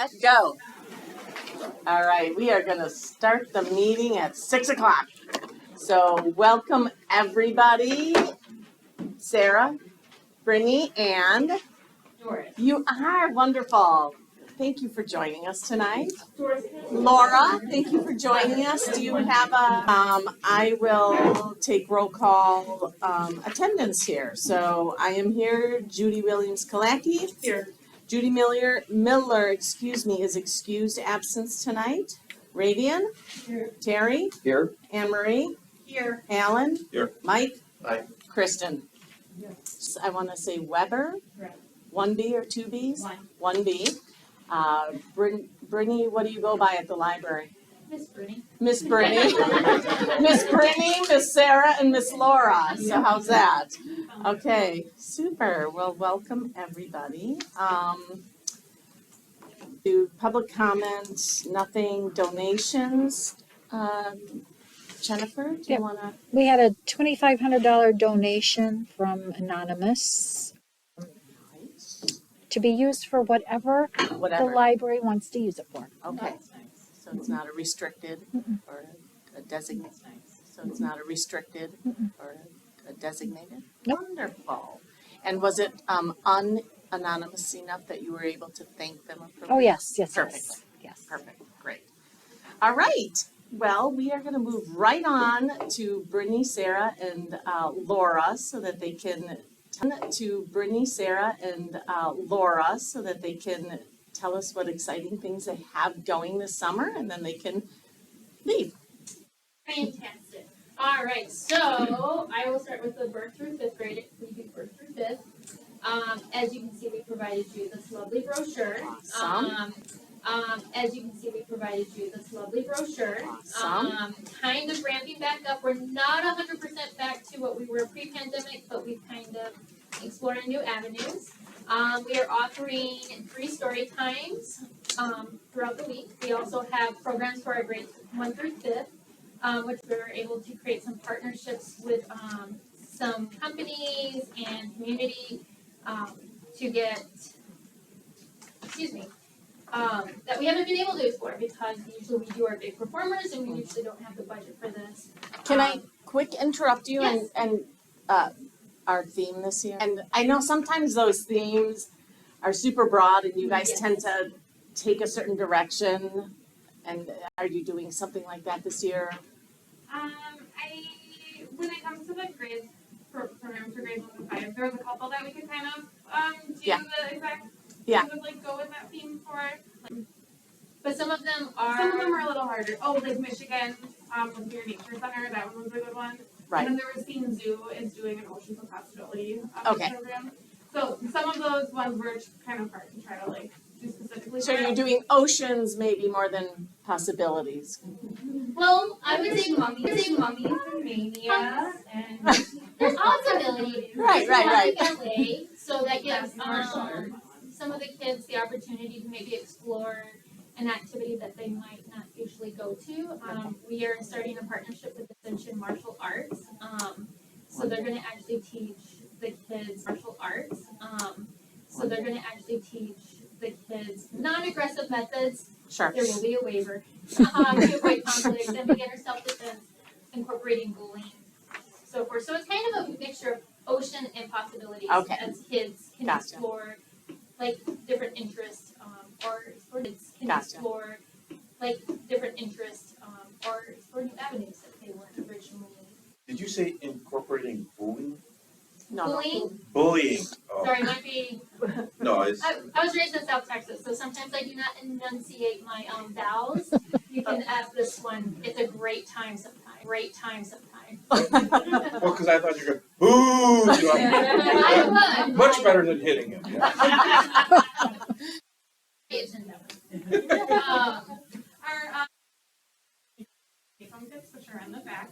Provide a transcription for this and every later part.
set, go. All right, we are going to start the meeting at 6 o'clock. So welcome everybody. Sarah, Brittany, and Doris. You are wonderful. Thank you for joining us tonight. Laura, thank you for joining us. Do you have a, I will take roll call attendance here. So I am here, Judy Williams-Kalaki. Here. Judy Miller, is excused absence tonight. Radian. Here. Terry. Here. Anne Marie. Here. Alan. Here. Mike. Aye. Kristen. Yes. I want to say Weber. Right. 1B or 2 Bs? One. 1B. Brittany, what do you go by at the library? Miss Brittany. Miss Brittany. Miss Brittany, Miss Sarah, and Miss Laura. So how's that? Okay, super. Well, welcome everybody. Do public comments, nothing, donations. Jennifer, do you want to? We had a $2,500 donation from Anonymous to be used for whatever the library wants to use it for. Okay, so it's not a restricted or a designated. So it's not a restricted or a designated. Nope. Wonderful. And was it unanimous enough that you were able to thank them appropriately? Oh, yes. Perfect. Yes. Perfect. Great. All right. Well, we are going to move right on to Brittany, Sarah, and Laura so that they can tell us what exciting things they have going this summer, and then they can leave. Fantastic. All right, so I will start with the birth through fifth grade. We do birth through fifth. As you can see, we provided you this lovely brochure. Awesome. As you can see, we provided you this lovely brochure. Awesome. Kind of ramping back up. We're not 100% back to what we were pre-pandemic, but we've kind of exploring new avenues. We are offering 3 story times throughout the week. We also have programs for our grades 1 through 5th, which we were able to create some partnerships with some companies and community to get, that we haven't been able to explore because usually we do our big performers and we usually don't have the budget for this. Can I quick interrupt you Yes. and our theme this year? And I know sometimes those themes are super broad and you guys Yes. tend to take a certain direction. And are you doing something like that this year? When it comes to the grades program for grades 1 to 5, there was a couple that we could kind of do Yeah. the exact. Yeah. We would like go with that theme for. But some of them are a little harder. Oh, like Michigan, with your nature center, that one was a good one. Right. And then there was Scene Zoo is doing an Oceans of Possibility Okay. program. So some of those ones were kind of hard to try to like do specifically. So for you're us. doing oceans maybe more than possibilities. well, I would say mummies and mania and there's possibility. Right. LA, so that gives martial arts. some of the kids the opportunity to maybe explore an activity that they might not usually go to. We are starting a partnership with Ascension Martial Arts. So they're going to actually teach the kids martial arts. So they're going to actually teach the kids non-aggressive methods. Sure. There will be a waiver to avoid conflict and beginner self-defense, incorporating bullying, so forth. So it's kind of a mixture of ocean and possibilities Okay. as kids can Gotcha. explore like different interests, or kids can Gotcha. explore like different interests, or explore new avenues that they weren't originally. Did you say incorporating bullying? No. Bullying. Bullying. Oh, Sorry, might be. no, it's I was raised in South Texas, so sometimes I do not enunciate my vowels. You can ask this one. It's a great time sometime. well, because I thought you were going, ooh, you know, I would. much better than hitting him. Yeah. It's in Our take-home kits, which are in the back,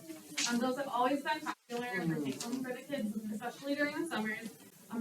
those have always been popular for take-home for the kids, especially during the summers.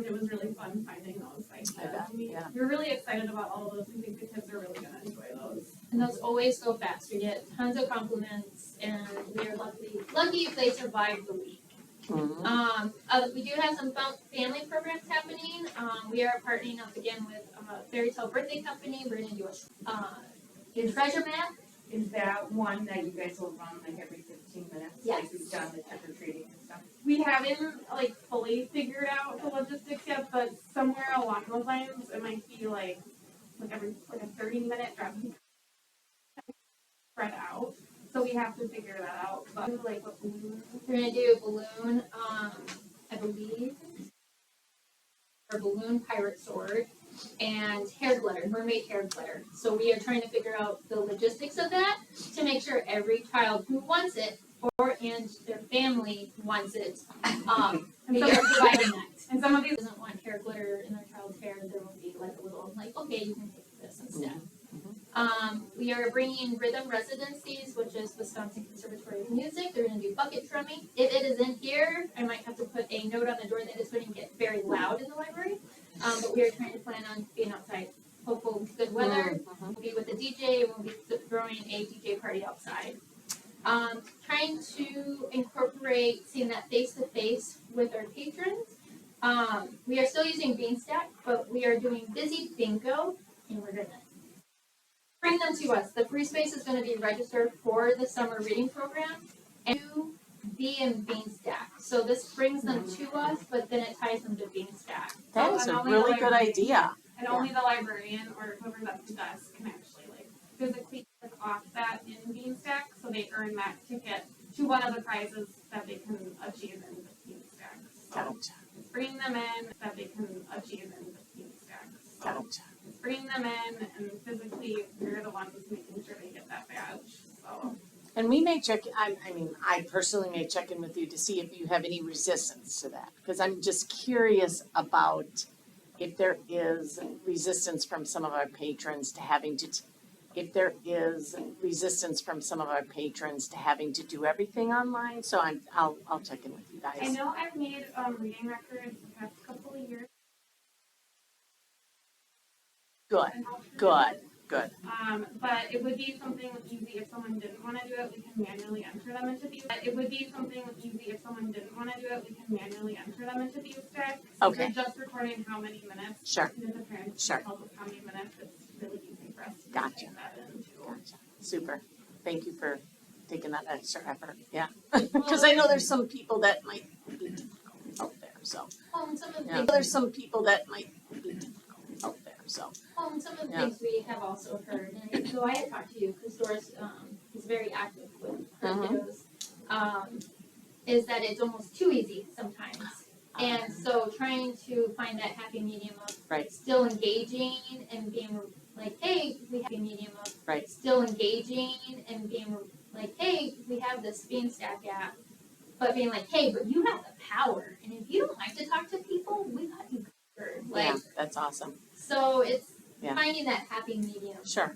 It was really fun finding those. I bet, yeah. We're really excited about all of those. We think the kids are really going to enjoy those. And those always go fast. We get tons of compliments, and we are lucky if they survive the week. We do have some family programs happening. We are partnering up again with Fairy Tale Birthday Company. We're gonna do a treasure map. Is that one that you guys will run like every 15 minutes? Yes. Like we've done the trick or treating and stuff? We haven't like fully figured out the logistics yet, but somewhere along those lines, it might be like a 30-minute drive spread out. So we have to figure that out. But like what balloon? We're gonna do a balloon, I believe, or balloon pirate sword, and hair glitter, mermaid hair glitter. So we are trying to figure out the logistics of that to make sure every child who wants it and their family wants it, we are providing that. And some of If these doesn't want hair glitter in their child's hair, there will be like a little okay, you can take this instead. We are bringing rhythm residencies, which is Wisconsin Conservatory of Music. They're going to do bucket drumming. If it isn't here, I might have to put a note on the door that it's going to get very loud in the library. But we are trying to plan on being outside. Hopeful good weather. We'll be with the DJ. We'll be throwing a DJ party outside. Trying to incorporate seeing that face-to-face with our patrons. We are still using Beanstack, but we are doing Busy Bingo, and we're going to bring them to us. The free space is going to be registered for the summer reading program and to be in Beanstack. So this brings them to us, but then it ties them to Beanstack. That is a really good idea. And only the librarian or whoever's at the desk can actually like physically click off that in Beanstack, so they earn that ticket to one of the prizes that they can achieve in Beanstack. So Gotcha. bring them in that they can achieve in Beanstack. So Gotcha. bring them in and physically we're the ones making sure they get that badge. So And we may check, I personally may check in with you to see if you have any resistance to that. Because I'm just curious about if there is resistance from some of our patrons to having to, do everything online. So I'll check in with you guys. I know I've made reading records the past couple of years. Good. But it would be something easy if someone didn't want to do it, we can manually enter them into these. But it would be something easy if someone didn't want to do it, we can manually enter them into these stacks. Okay. We're just recording how many minutes. Sure. And if the parents Sure. tells us how many minutes, it's really easy for us to Gotcha. take that in too. Gotcha. Super. Thank you for taking that extra effort. Yeah. Because I know there's some people that might be difficult out there. So And some of the yeah. things, There's some people that might be difficult out there. So and some of the Yeah. things we have also heard, and so I had talked to you, because Doris is very active with her kiddos, is that it's almost too easy sometimes. And so trying to find that happy medium of Right. still engaging and being like, hey, we have a medium of Right. still engaging and being like, hey, we have this Beanstack app, but being like, hey, but you have the power, and if you don't like to talk to people, we got you covered. Like, yeah, that's awesome. so it's Yeah. finding that happy medium. Sure.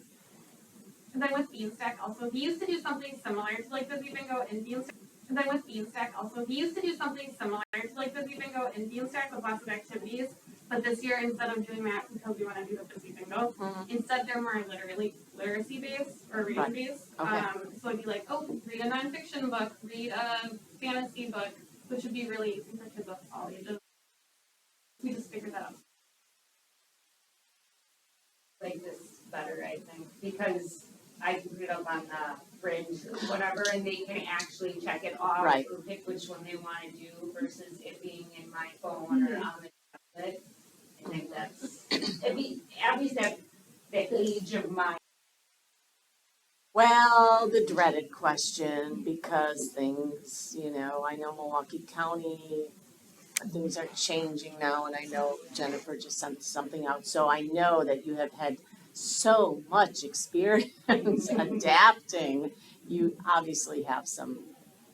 And then with Beanstack also, he used to do something similar to like Busy Bingo in Beanstack. And then with Beanstack also, he used to do something similar to like Busy Bingo in Beanstack with lots of activities. But this year, instead of doing that, because we want to do the Busy Bingo, instead they're more literacy based or reading Right. based. Okay. So it'd be like, oh, read a nonfiction book, read a fantasy book, which would be really easy for kids of all ages. We just figured that out. Like this better, I think, because I can put it up on the fridge or whatever, and they can actually check it off Right. or pick which one they want to do versus it being in my phone or on the tablet. I think that's, at least at the age of my. Well, the dreaded question, because things, I know Milwaukee County, things are changing now, and I know Jennifer just sent something out, so I know that you have had so much experience adapting. You obviously have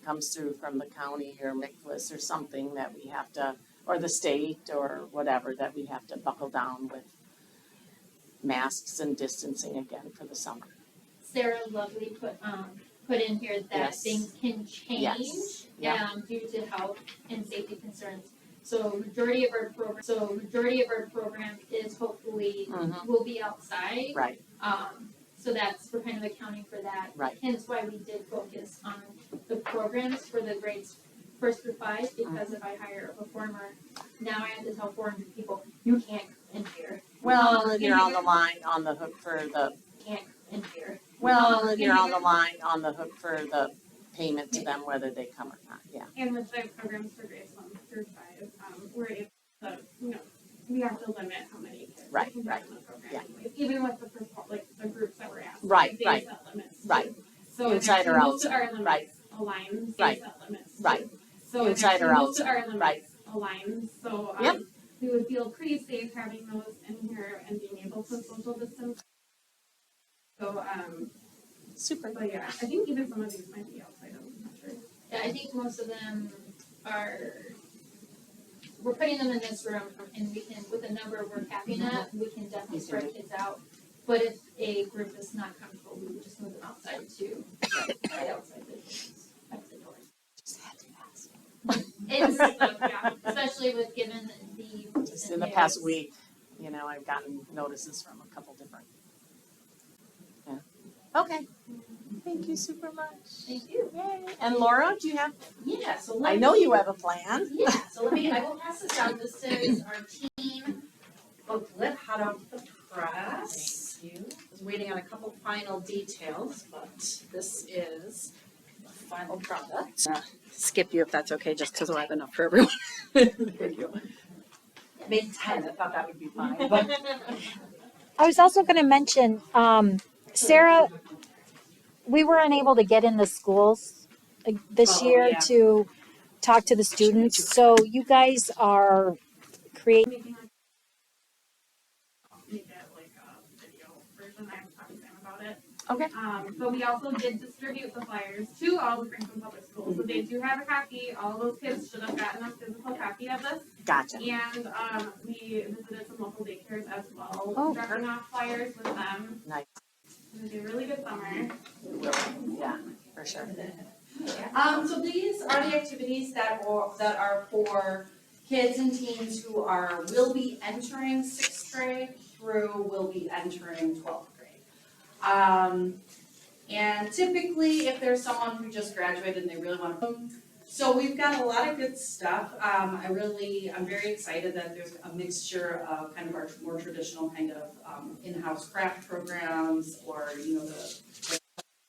comes through from the county or MICLIS or something that we have to, or the state or whatever, that we have to buckle down with masks and distancing again for the summer. Sarah Lovely put in here that Yes. things can change Yes. Yeah. due to health and safety concerns. So majority of our program is hopefully will be outside. Right. So we're kind of accounting for that. Right. Hence why we did focus on the programs for the grades first through 5, because if I hire a performer, now I have to tell 400 people, you can't come in here, Well, and you're on the hook for the, can't come in here. well, and you're on the hook for the payment to them, whether they come or not, yeah. And with the programs for grades 1 through 5, we're able to, we have to limit how many kids Right, we can right, have in the program. yeah. Anyways. Even with the the groups that we're asking, Right, they right, set limits. Too. right. So Inside actually or most of outside, our limits right. align. They Right, set limits. Too. right. So Inside actually or most of outside, our limits right. align. So Yep. we would feel pretty safe having those in here and being able to social distance. So Super. but yeah, I think even some of these might be outside of the country. Yeah, I think most of them are, we're putting them in this room, and we can, with the number we're capping at, we can definitely spread kids out. But if a group is not comfortable, we would just move them outside to, right outside the door. Just had to ask. It's, yeah, especially with given the. Just in the past week, I've gotten notices from a couple different. Yeah. Okay. Thank you super much. Thank you. Yay. And Laura, do you have, Yeah, so I know you have a plan. Yeah, so I will pass this out. This is our team booklet, hot off the press. Thank you. I was waiting on a couple final details, but this is the final product. Skip you if that's okay, just because I have enough for everyone. There you go. Made 10, I thought that would be fine, but I was also gonna mention, Sarah, we were unable to get in the schools this Oh, year yeah. to talk to the students, so you guys are creating. Make it like a video version. I was talking to Sam about it. Okay. But we also did distribute the flyers to all the Franklin Public Schools. So they do have a copy. All of those kids should have gotten a physical copy of this. Gotcha. And we visited some local daycares as well, Oh, dropping off flyers with them. Nice. It was a really good summer. Yeah, for sure. So these are the activities that are for kids and teens who will be entering 6th grade through will be entering 12th grade. And typically, if there's someone who just graduated and they really want to, so we've got a lot of good stuff. I'm very excited that there's a mixture of kind of our more traditional kind of in-house craft programs or, the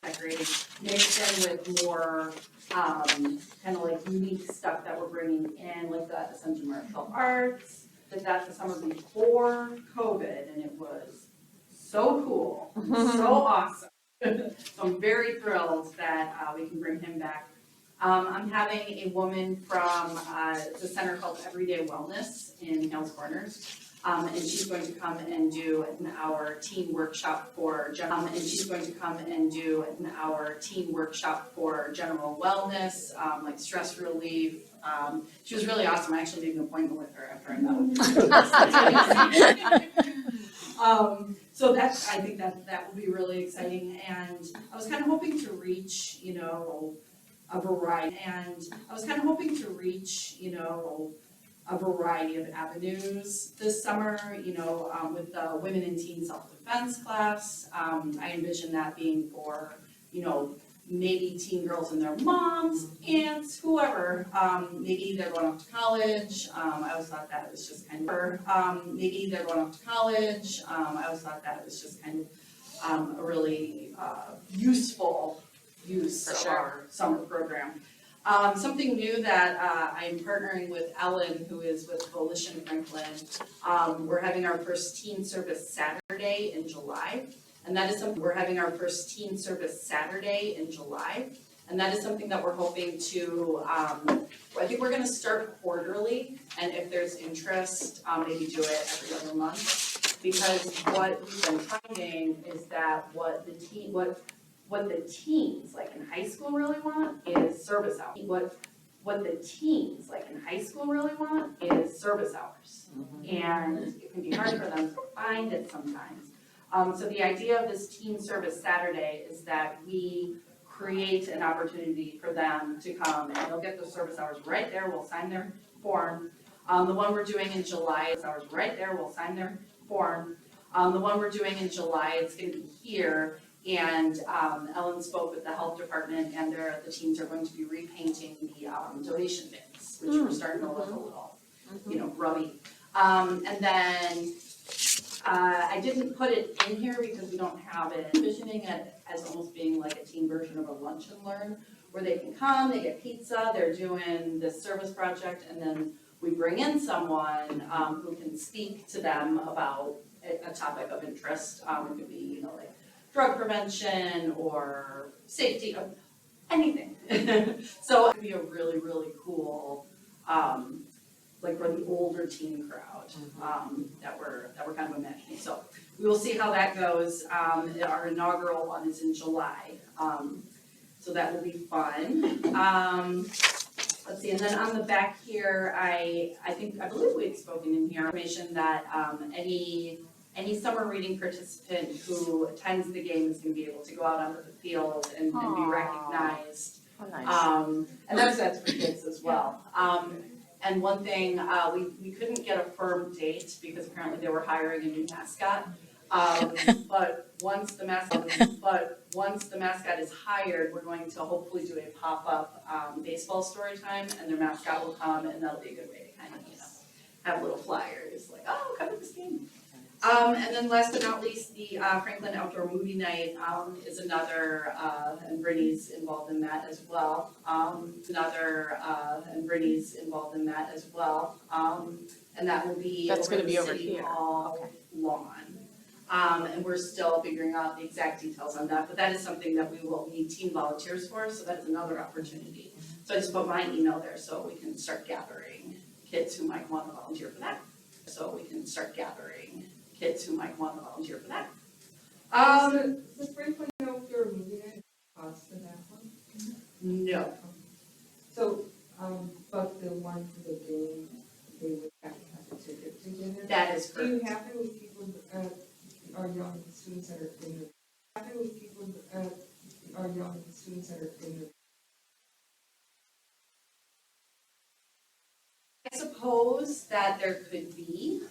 decorating, mixed in with more kind of like unique stuff that we're bringing in, like the Essential Martial Arts, that's the summer before COVID, and it was so cool, so awesome. So I'm very thrilled that we can bring him back. I'm having a woman from the center called Everyday Wellness in Hales Corners. And she's going to come and do an hour teen workshop for general wellness, like stress relief. She was really awesome. I actually made an appointment with her after I met with her. So I think that will be really exciting. And I was kind of hoping to reach, a variety of avenues this summer, with the Women in Teen Self-Defense class. I envision that being for, maybe teen girls and their moms, aunts, whoever. Maybe they're going off to college. I always thought that was just kind of, maybe they're going off to college. I always thought that was just kind of a really useful use of our summer program. Something new that I'm partnering with Ellen, who is with Coalition Franklin. We're having our first teen service Saturday in July. And that is something, we're having our first teen service Saturday in July. And that is something that we're hoping to, I think we're gonna start quarterly. And if there's interest, maybe do it every other month. Because what we've been finding is that what the teens, like in high school, really want is service hours. What the teens, like in high school, really want is service hours. And it can be hard for them to find it sometimes. So the idea of this Teen Service Saturday is that we create an opportunity for them to come and they'll get those service hours right there. We'll sign their form. The one we're doing in July, it's hours right there. We'll sign their form. The one we're doing in July, it's going to be here. And Ellen spoke with the health department, and the teams are going to be repainting the donation bins, which were starting to look a little, grubby. And then I didn't put it in here because we don't have it. Envisioning it as almost being like a teen version of a lunch and learn, where they can come, they get pizza, they're doing this service project, and then we bring in someone who can speak to them about a topic of interest. It could be, like drug prevention or safety, anything. So it could be a really, really cool, like for the older teen crowd that we're kind of imagining. So we will see how that goes. Our inaugural one is in July, so that will be fun. Let's see, and then on the back here, I believe we had spoken in here, information that any summer reading participant who attends the game is going to be able to go out onto the field and be recognized. Oh, nice. And that's for kids as well. And one thing, we couldn't get a firm date because apparently they were hiring a new mascot. But once the mascot is hired, we're going to hopefully do a pop-up baseball story time, and their mascot will come, and that'll be a good way to kind of, have little flyers like, oh, come to this game. And then last but not least, the Franklin Outdoor Movie Night is another, and Brittany's involved in that as well. And Brittany's involved in that as well. And that will be That's over gonna the be over City here. Hall Okay. lawn. And we're still figuring out the exact details on that, but that is something that we will need team volunteers for, so that's another opportunity. So I just put my email there so we can start gathering kids who might want to volunteer for that. The Franklin Outdoor Movie Night cost for that one? No. So, but the one for the game, they would have to have a ticket to get in? That is Do you correct. have any people, our young students that are in the, our young students that are in the? I suppose that there could be.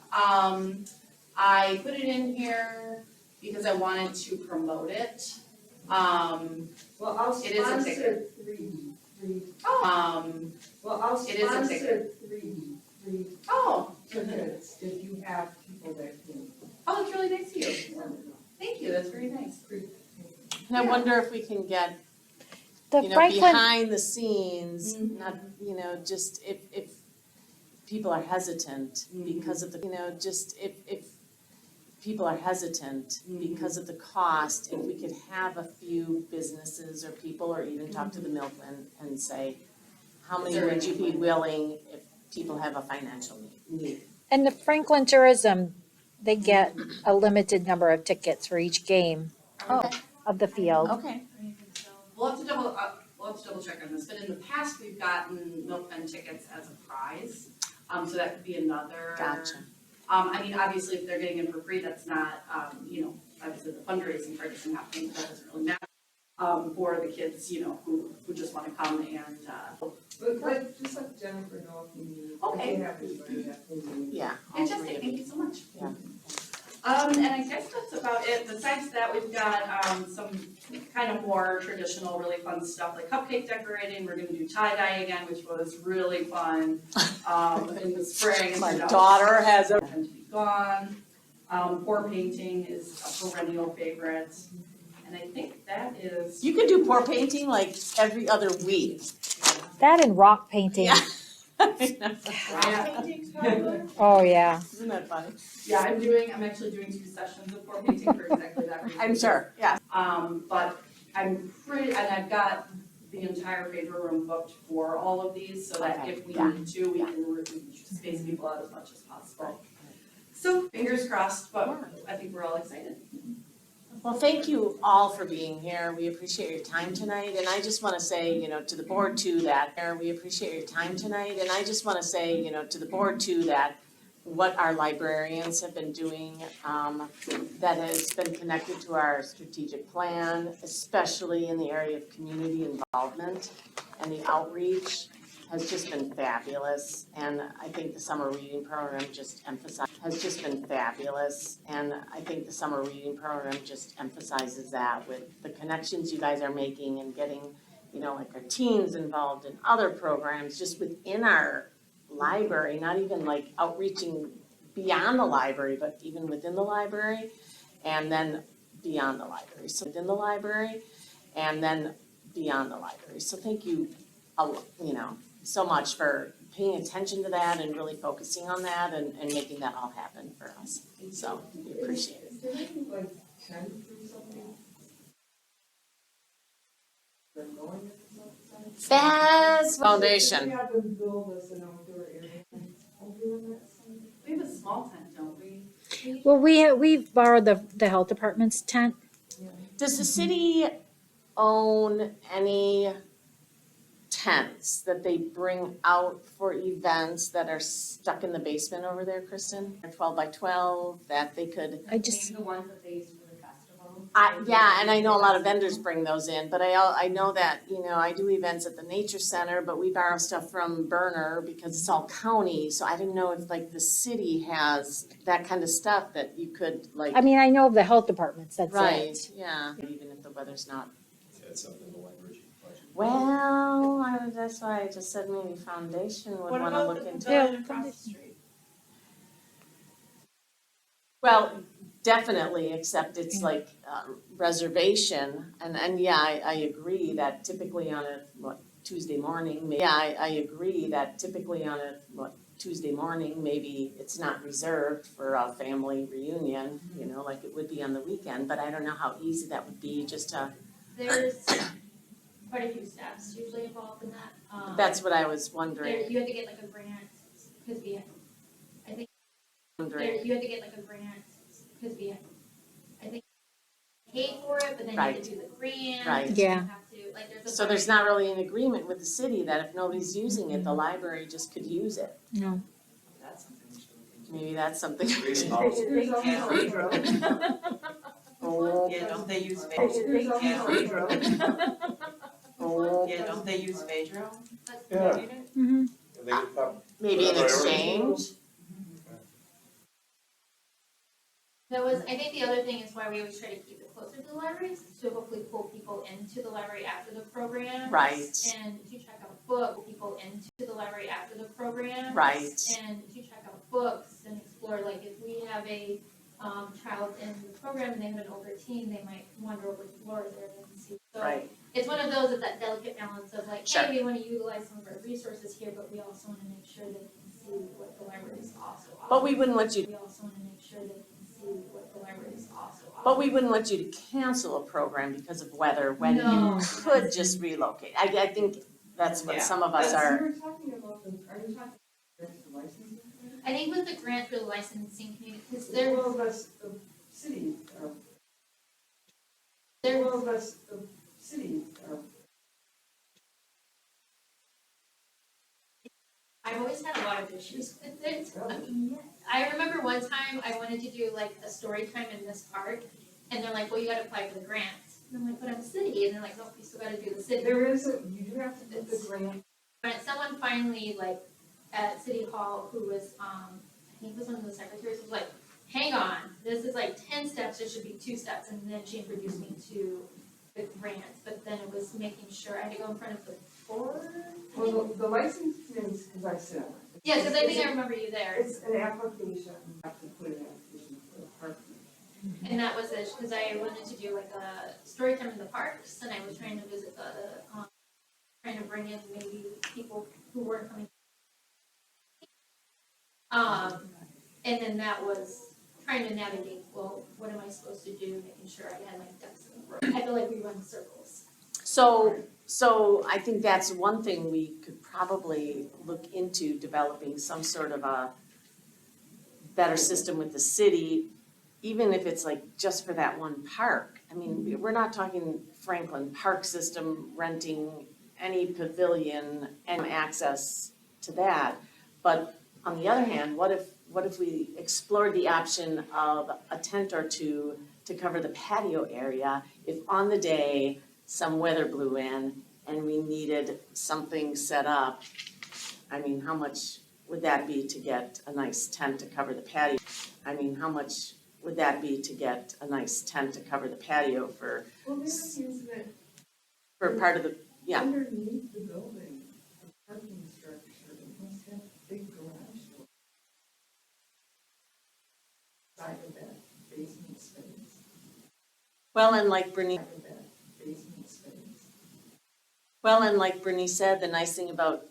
I put it in here because I wanted to promote it. Well, I'll It is a sponsor ticket. three, well, I'll It is a sponsor ticket. three Oh, tickets if you have people that can. oh, that's really nice of you. Thank you, that's very nice. And I wonder if we can get, The Franklin, behind the scenes, not, just if people are hesitant because of the, if people are hesitant because of the cost, if we could have a few businesses or people, or even talk to the milkman and say, how many would you be willing if people have a financial need? and the Franklin Tourism, they get a limited number of tickets for each game Oh, of the field. okay. We'll have to double check on this, but in the past, we've gotten milkman tickets as a prize. So that could be another. Gotcha. I mean, obviously, if they're getting in for free, that's not, obviously the fundraising part isn't happening, that doesn't really matter. For the kids, who just wanna come and, But just let Jennifer know if you need. Okay. If you have anybody that you need. Yeah. all fantastic, three of thank you so much. Yeah. And I guess that's about it. Besides that, we've got, some kind of more traditional, really fun stuff like cupcake decorating. We're gonna do tie-dye again, which was really fun, in the spring. and My turned out daughter has a, to be gone. Pour painting is a perennial favorite. And I think that is. you could do pour painting like every other week. That and rock painting. Yeah. Oh, yeah. Isn't that funny? Yeah, I'm actually doing 2 sessions of pour painting for exactly that reason. I'm sure, yeah. But and I've got the entire Phaedra room booked for all of these, so that Okay, if we yeah. need to, we can space people out as much as possible. So fingers crossed, but I think we're all excited. Well, thank you all for being here. We appreciate your time tonight. And I just want to say, to the board too, that we appreciate your time tonight. And I just want to say, to the board too, that what our librarians have been doing, that has been connected to our strategic plan, especially in the area of community involvement and the outreach. has just been fabulous, and I think the summer reading program just emphasizes that with the connections you guys are making and getting, you know, like our teens involved in other programs just within our library, not even like outreaching beyond the library, but even within the library, and then beyond the library. So within the library, and then beyond the library. So thank you, you know, so much for paying attention to that and really focusing on that and making that all happen for us. So we appreciate it. Did they like 10 through something? They're going into something? Fast Foundation. We have them build us an outdoor area. We have a small tent, don't we? Well, we've borrowed the health department's tent. Does the city own any tents that they bring out for events that are stuck in the basement over there, Kristen? Or 12 by 12 that they could, I just, Maybe the ones that they use for the festival. yeah, and I know a lot of vendors bring those in, but I know that, you know, I do events at the nature center, but we borrow stuff from Burner because it's all county, so I didn't know if like the city has that kind of stuff that you could like. I mean, I know of the health departments, that's Right, it. yeah, even if the weather's not. That's something the library should budget. Well, that's why I just said maybe foundation would wanna look into. Yeah. across the street? Well, definitely, except it's like reservation, and yeah, I agree that typically on a, Tuesday morning, Tuesday morning, maybe it's not reserved for a family reunion, you know, like it would be on the weekend, but I don't know how easy that would be just to, There's quite a few steps usually involved in that. that's what I was wondering. You have to get like a grant, because you have to get like a grant, because I think pay for it, but then you have to do the grant. Right. and Yeah. you have to, like, there's a. So there's not really an agreement with the city that if nobody's using it, the library just could use it. No. That's something we should look into. Maybe that's something. we should- There's also Yeah. Pedro. Oh, Yeah, don't they use There's also Pedro. oh, Yeah, don't they use Pedro? Yeah. Mm-hmm. And they get that maybe in exchange? That was, I think the other thing is why we always try to keep it closer to the libraries, to hopefully pull people into the library after the program. Right, And to check out books, people into the library after the program. right, And to check out books and explore, like if we have a child in the program and they have an older teen, they might wander over to Laura's area and see. So right, it's one of those, it's that delicate balance of like, Sure. hey, we wanna utilize some of our resources here, but we also wanna make sure they can see what the library is also offering. but we wouldn't want you, We also wanna make sure they can see what the library is also offering. but we wouldn't want you to cancel a program because of weather when No. you could just relocate. I think that's what Yeah. some of us are. You're talking about are you talking about the licensing? I think with the grant for the licensing community, because Well, that's the city, well, that's the city, I've always had a lot of issues with it. I remember one time I wanted to do like a story time in this park, and they're like, well, you gotta apply for the grant. And I'm like, but I'm a city, and they're like, nope, you still gotta do the city. you do have to do the grant. But someone finally, like, at City Hall, who was, I think it was one of the secretaries, was like, hang on, this is like 10 steps, there should be 2 steps, and then she introduced me to the grant, but then it was making sure, I had to go in front of the board. I think. Well, the license is, because I sit on it. Yeah, because I think I remember you there, It's an application, you have to put an application for the park. and that was it, because I wanted to do like a story time in the parks, and I was trying to visit the, trying to bring in maybe people who weren't coming. And then that was trying to navigate, well, what am I supposed to do, making sure I had my ducks in a row. I feel like we run circles. So I think that's one thing we could probably look into, developing some sort of a better system with the city, even if it's like just for that one park. I mean, we're not talking Franklin Park system, renting any pavilion and access to that. But on the other hand, what if we explored the option of a tent or two to cover the patio area if on the day some weather blew in and we needed something set up I mean, how much would that be to get a nice tent to cover the patio? I mean, how much would that be to get a nice tent to cover the patio for, Well, they're using it for part of the, yeah. underneath the building, a parking structure, it must have a big garage door. Side of that basement space, Well, and like Bernice, side of that basement space. well, and like Bernice said, the nice thing about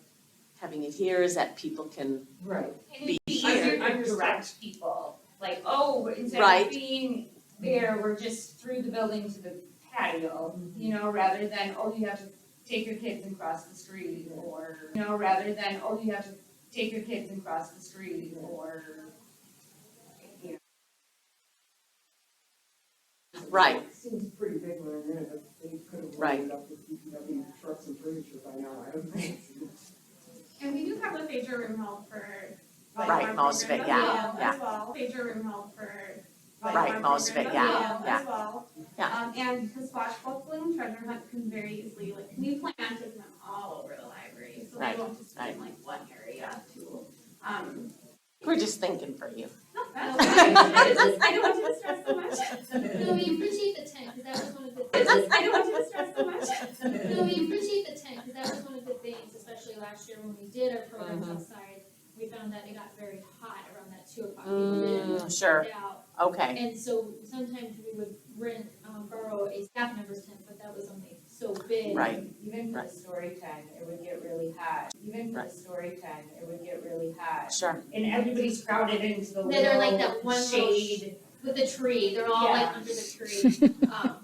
having it here is that people can Right. And be it'd be here. easier to direct people, like, oh, instead Right. of being there, we're just through the building to the patio, you know, rather than, oh, you have to take your kids and cross the street, or, you know, rather than, oh, you have to take your kids and cross the street, or, you know. Right. It seems pretty big when I'm in it, they could have Right. loaded up with DPW trucks and furniture by now, I don't think. And we do have the Phaedra room held for. like, Right, our most of it, programs yeah, yeah. As well, Phaedra room held for. like, Right, our most of it, programs yeah, yeah. As well. Yeah. And the swashbuckling treasure hunt can very easily, like, we plan on taking them all over the library, so Right, they won't just be right. in like one area to, We're just thinking for you. no, that's fine. I don't want you to stress so much. No, we appreciate the tent, because that was one of the I don't want you to stress so much. No, we appreciate the tent, because that was one of the things, especially last year when we did our programs outside, we found that it got very hot around that 2 o'clock. People didn't want to Sure. sit out. Okay, And so sometimes we would borrow a staff member's tent, but that was only so big. right, Even for Right. the story time, it would get really hot. Even for Right. the story time, it would get really hot. sure. And everybody's crowded into the Yeah, they're like little that one little shade. With the tree, they're all like Yeah. under the tree.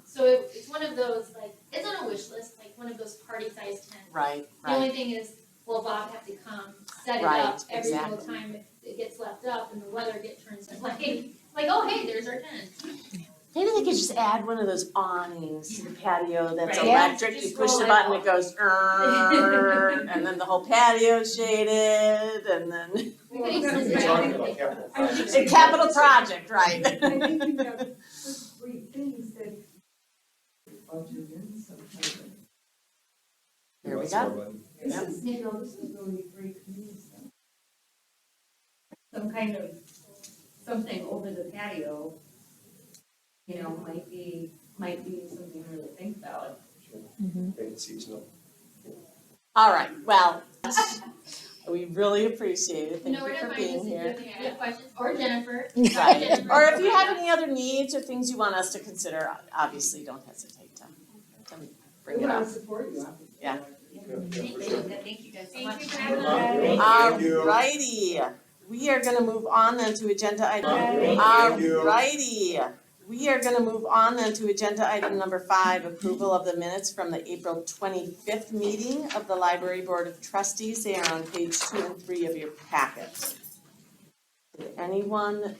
So it's one of those, like, it's on a wish list, like one of those party-sized tents. Right, The right. only thing is, will Bob have to come set it Right, up every single exactly. time if it gets left up and the weather turns to like, oh, hey, there's our tent. Maybe they could just add one of those awnings to the patio that's Right. Yeah. electric. You Just push roll the it button, out. it goes, and then the whole patio's shaded, and then We could You're extend talking it. about capital I think projects. a capital project, right? I think you have such great things that budget in some kind of. Here we go. This is, you know, this is really great news. Some kind of, something over the patio, you know, might be something to really think about. Make it seasonal. All right, well, we really appreciate it. You Thank know where you to for find us being if you here. have any other questions, or Jennifer. Right. Jennifer. Or if you have any other needs or things you want us to consider, obviously, don't hesitate to bring We it want up. to support you, obviously. Yeah. Thank you guys so much. Thank you for having us. Thank you. Alrighty, we are gonna move on then to agenda item. Thank you. Alrighty, we are gonna move on then to agenda item number 5, approval of the minutes from the April 25th meeting of the Library Board of Trustees. They are on page 2 and 3 of your packet. Did anyone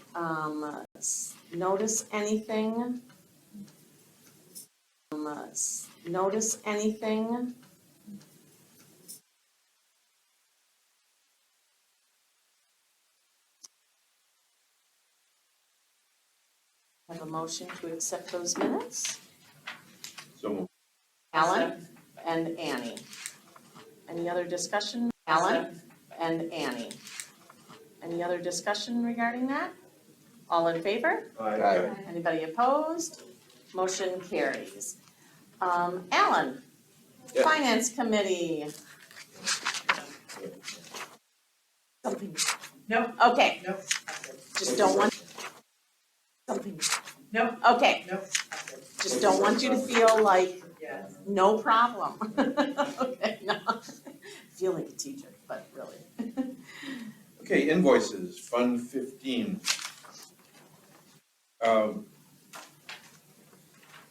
notice anything? Notice anything? Have a motion to accept those minutes? So, Alan and Annie. Any other discussion? Alan and Annie. Any other discussion regarding that? All in favor? Aye. Anybody opposed? Motion carries. Alan, Yeah. Finance Committee. Something. Nope. Okay, Nope. just don't want something. Nope. Okay, Nope. just don't want you to feel like Yeah. no problem. Okay, no. I feel like a teacher, but really. Okay, invoices, Fund 15.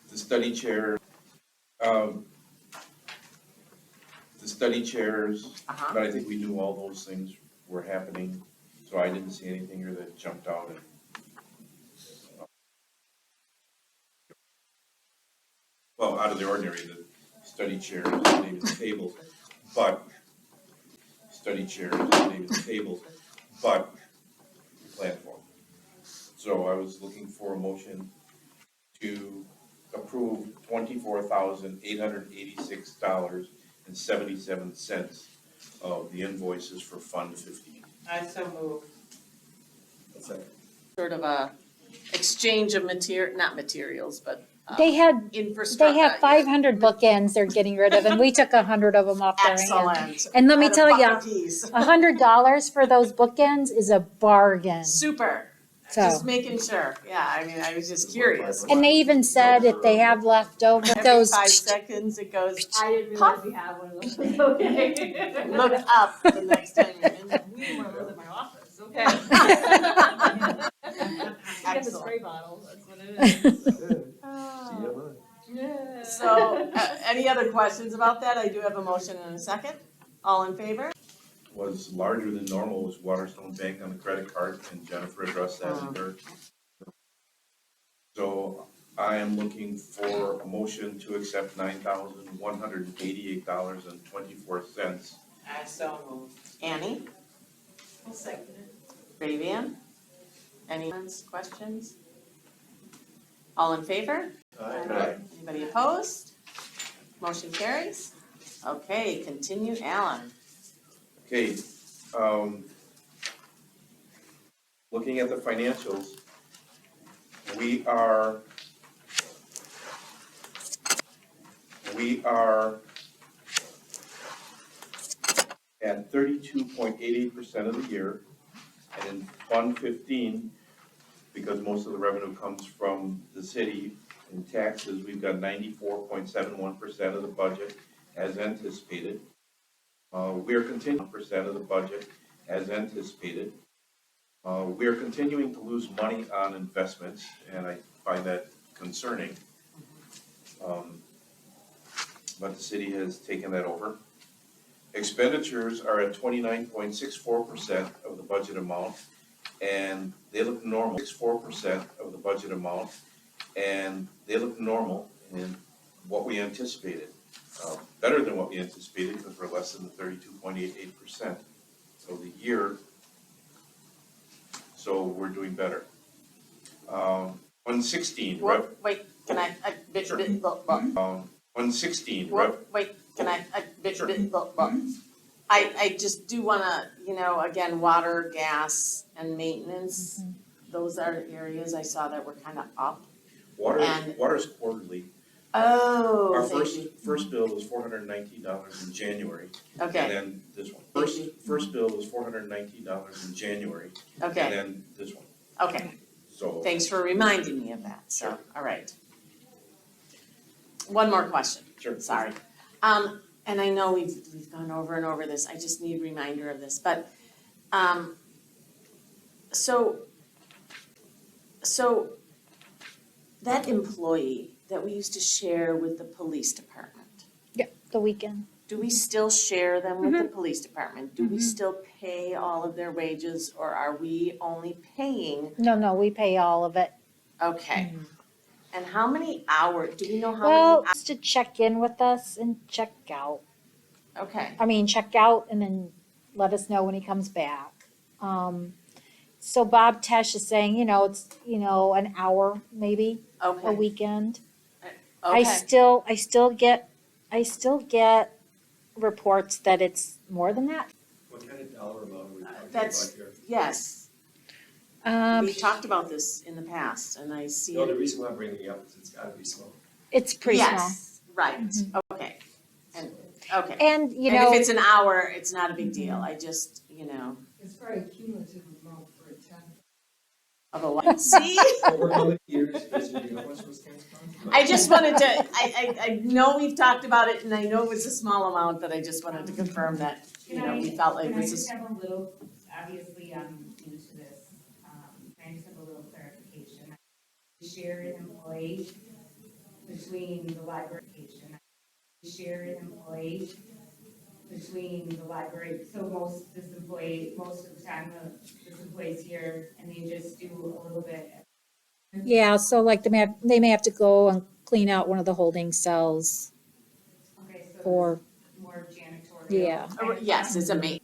The study chair, chairs, Uh-huh. but I think we knew all those things were happening, so I didn't see anything here that jumped out and well, out of the ordinary, the study chairs, maybe the tables, but platform. So I was looking for a motion to approve $24,886.77 of the invoices for Fund 15. I so move. Sort of a exchange of not materials, but They had infrastructure. 500 bookends they're getting rid of, and we took 100 of them off their hands. Excellent. And let me At a tell buck you, a piece. $100 for those bookends is a bargain. Super. So, Just making sure. Yeah, I mean, I was just curious. and they even said if they have leftover, Every those 5 seconds it goes, I didn't realize we had one of those. Okay. look up the next time you're in there. We need one of those in my office, okay? We got the spray bottle, that's what it is. So, any other questions about that? I do have a motion and a second. All in favor? Was larger than normal was Waterstone Bank on the credit card, and Jennifer addressed that in her. So I am looking for a motion to accept $9,188.24. I so move. Annie? I'll second it. Fabian? Any questions? All in favor? Aye. Anybody opposed? Motion carries. Okay, continue, Alan. Okay, looking at the financials, we are at 32.88% of the year, and in Fund 15, because most of the revenue comes from the city in taxes, we've got 94.71% of the budget as anticipated. We're continuing percent of the budget as anticipated. We are continuing to lose money on investments, and I find that concerning. But the city has taken that over. Expenditures are at 29.64% of the budget amount, and they look normal. 64% of the budget amount, and they look normal in what we anticipated. Better than what we anticipated because we're less than the 32.88% of the year. So we're doing better. 116. Wait, can I, Sure. 116. wait, can I, Sure. I just do wanna, again, water, gas, and maintenance. Those are areas I saw that were kind of up. Water's quarterly. Oh, Our thank you. first bill was $419 in January. Okay, And then this one. First bill was $419 in January. okay, And then this one. okay. So. Thanks for reminding me of that, so, Sure. all right. One more question. Sure. Sorry. And I know we've gone over and over this, I just need a reminder of this, but, so that employee that we used to share with the police department, yeah, the weekend. do we still share them with the police department? Do we still pay all of their wages, or are we only paying? No, we pay all of it. Okay. And how many hours, do we know how Well, many? just to check in with us and check out. Okay, I mean, check out and then let us know when he comes back. So Bob Tesh is saying, it's, an hour maybe a okay, weekend. okay. I still get reports that it's more than that. What kind of dollar amount are we talking That's- about here? Yes, Um, we talked about this in the past, and I see. No, the reason why I'm bringing it up is it's gotta be small. it's pretty small. Yes, right, okay, okay. And, And if it's an hour, it's not a big deal, I just, It's probably a cumulative amount for a ten. of a what, see? Over how many years is it, how much was Transcom? I just wanted to, I know we've talked about it, and I know it's a small amount, but I just wanted to confirm that, we felt like Can I this just is. have a little, obviously, I'm new to this, can I just have a little clarification? Share an employee between the library, share an employee between the library, so most of the time, this employee's here, and they just do a little bit. Yeah, so like they may have to go and clean out one of the holding cells Okay, so or, more janitorial. yeah, Yes, it's a ma, Okay,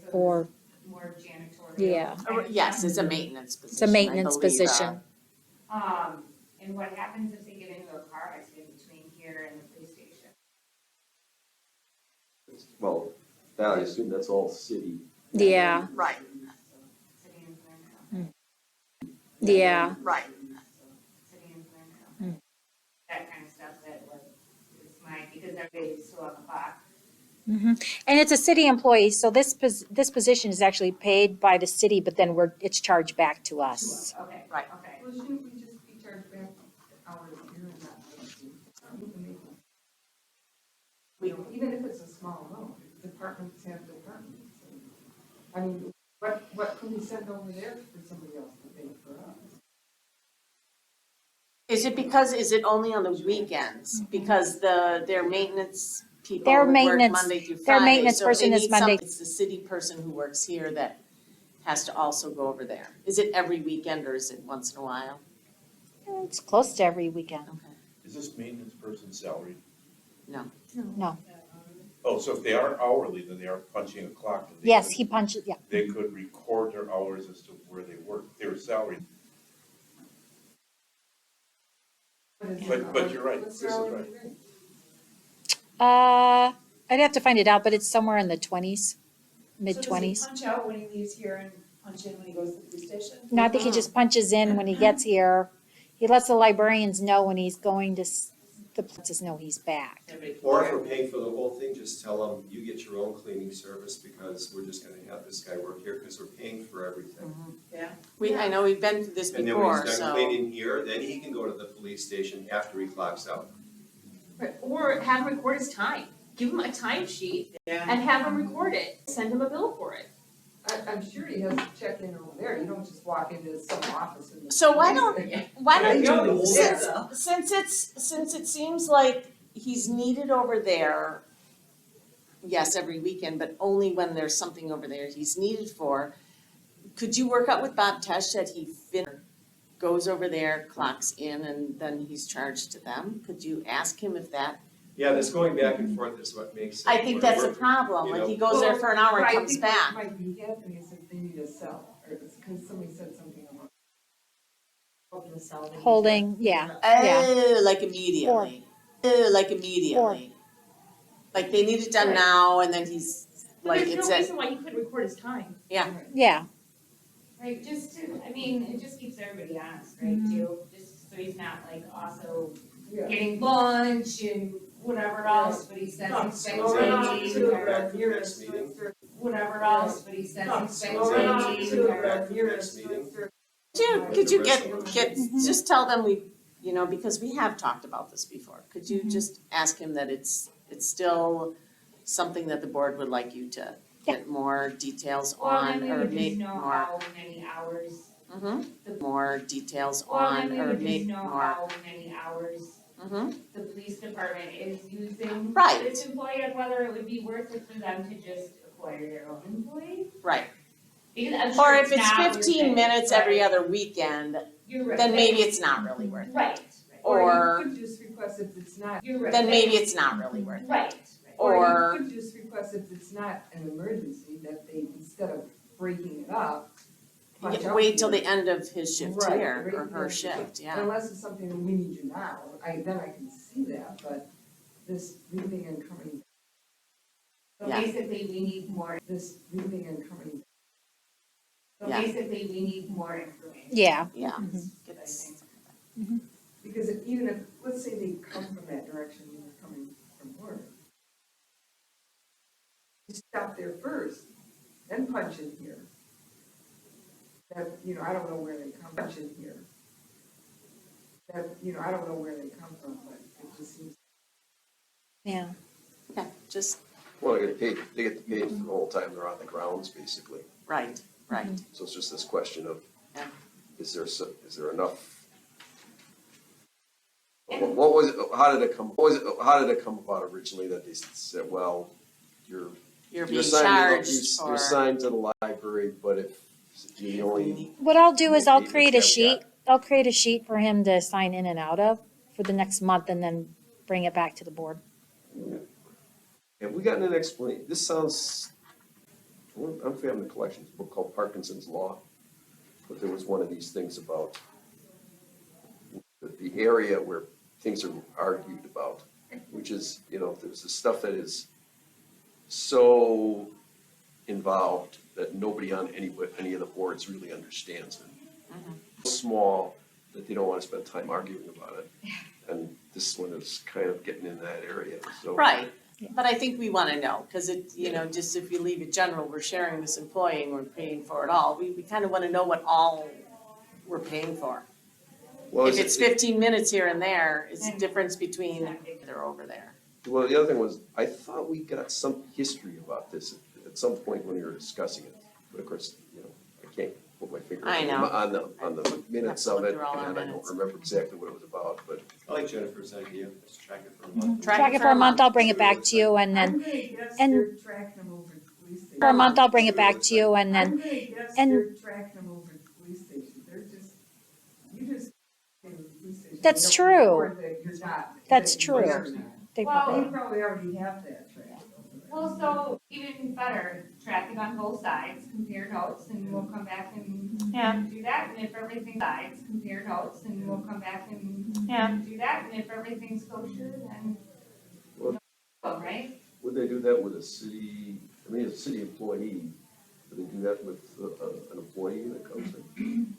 so or, more janitorial. yeah, yes, it's a maintenance position, it's a maintenance I believe, position. And what happens if they get into a car accident between here and the police station? Well, That, I assume that's all city. Yeah, Right, City and Thornhill. yeah. right. City and Thornhill. That kind of stuff that like is mine, because everybody's still on the clock. And it's a city employee, so this position is actually paid by the city, but then it's charged back to us. Okay, Right. okay. Well, shouldn't we just be charged back hours here and not monthly? We can make them. You know, even if it's a small amount, departments have departments. I mean, what can we send over there for somebody else to pay for us? Is it only on the weekends? Because their maintenance people Their work maintenance- Monday through their Friday, maintenance so if they person is need Monday. it's the city person who works here that has to also go over there. Is it every weekend or is it once in a while? It's close to every weekend. Okay. Is this maintenance person salaried? No. Oh, so if they are hourly, then they are punching a clock. And Yes, he punches, yeah. They could record their hours as to where they work. They're salaried. But you're right, Chris is right. I'd have to find it out, but it's somewhere in the 20s, mid-20s. So does he punch out when he leaves here and punch in when he goes to the police station? No, I think he just punches in when he gets here. He lets the librarians know when he's going to, the places know he's back. Or if we're paying for the whole thing, just tell them, you get your own cleaning service because we're just gonna have this guy work here because we're paying for everything. Yeah. I know we've been through this And then when before, he's done so. cleaning here, then he can go to the police station after he clocks out. Right, or have him record his time. Give him a timesheet Yeah. and have him record it. Send him a bill for it. I'm sure he has to check in over there. You don't just walk into some office and. So why don't Yeah. you, since it seems like he's needed over there, yes, every weekend, but only when there's something over there he's needed for, could you work out with Bob Tesh that he goes over there, clocks in, and then he's charged to them? Could you ask him if that? Yeah, this going back and forth is what makes it. I think that's a work. problem, you like know. he goes there for an hour and comes back. What might be happening is that they need a cell, or it's because somebody said something about. Holding, yeah. Oh, like immediately. Like immediately. Like they need it done now and then he's But like, there's it's no at, reason why he couldn't record his time. Yeah. Right, just to, I mean, it just keeps everybody honest, right, too? Just so he's not like also Yeah. getting lunch and whatever else, but he says he's So is that- is spending, that back to the next meeting? whatever else, but he says he's So is that back to spending. the next meeting? could you get, just tell them because we have talked about this before. Could you just ask him that it's still something that the board would like you to get more details Well, on then we or would just make know more, how many hours, more details well, then on we or would just make know more. how many hours the police department is using Right. this employee, and whether it would be worth it for them to just acquire their own employee. Right. Because I'm sure Or if it's not worth 15 it, minutes but every other weekend, you're right. then maybe it's not really worth it. Right, Or you could just request if it's not. you're right. then maybe it's not really worth it. Right, Or you could just request if it's not an emergency, that they, instead of breaking it up. punch out wait till here. the end of his shift Right, here, right, or her right. shift, yeah. Unless it's something that we need you now, then I can see that, but this leaving and coming, so Yeah. basically we need more, this leaving and coming. so Yeah. basically we need more information. Yeah. Yeah. I It's- think. Because even if, let's say they come from that direction when they're coming from work. You stop there first, then punch in here. That, I don't know where they come, punch in here. That, I don't know where they come from, but it just seems. Yeah. Okay, just, Well, they get paid for the whole time they're on the grounds, basically. right. So it's just this question of, Yeah. is there enough? What was it, how did it come about originally that they said, well, You're you're being assigned, charged you're for, assigned to the library, but if you only, What I'll do is I'll Maybe create a it's sheet. I'll create a sheet for him to sign in and out of for the next month and then bring it back to the board. have we gotten an explanation? This sounds, I'm from the collections book called Parkinson's Law, but there was one of these things about the area where things are argued about, which is, there's the stuff that is so involved that nobody on any of the boards really understands it. Small that they don't want to spend time arguing about it. And this one is kind of getting in that area, so. Right, but I think we wanna know, cause it, you know, just if you leave it general, we're sharing this employee and we're paying for it all, we kind of wanna know what all we're paying for. Well, If is it's it- 15 minutes here and there, it's a difference between they're over there. Well, the other thing was, I thought we got some history about this at some point when we were discussing it. But of course, you know, I can't put my finger I know. on the minutes Have to of look it, through all our and I don't minutes. remember exactly what it was about, but. I like Jennifer's idea, let's track it for a month. Track it for a month, I'll bring it back to you and then, and tracking them over to the police station. for a month, I'll bring it back to you and then, I'm gonna guess and- they're tracking them over to the police station, they're just, you just. go to the police station. That's They don't true. report that you're not- That's that you're true. not. they Well, probably, They probably already have that tracked over there. Well, so even better, track it on both sides, compare notes, and we'll come back and Yeah. do that. And if everything sides, compare notes, and we'll come back and Yeah. do that. And if everything's kosher, then, Well- right? Would they do that with a city, I mean, a city employee, would they do that with an employee that comes in?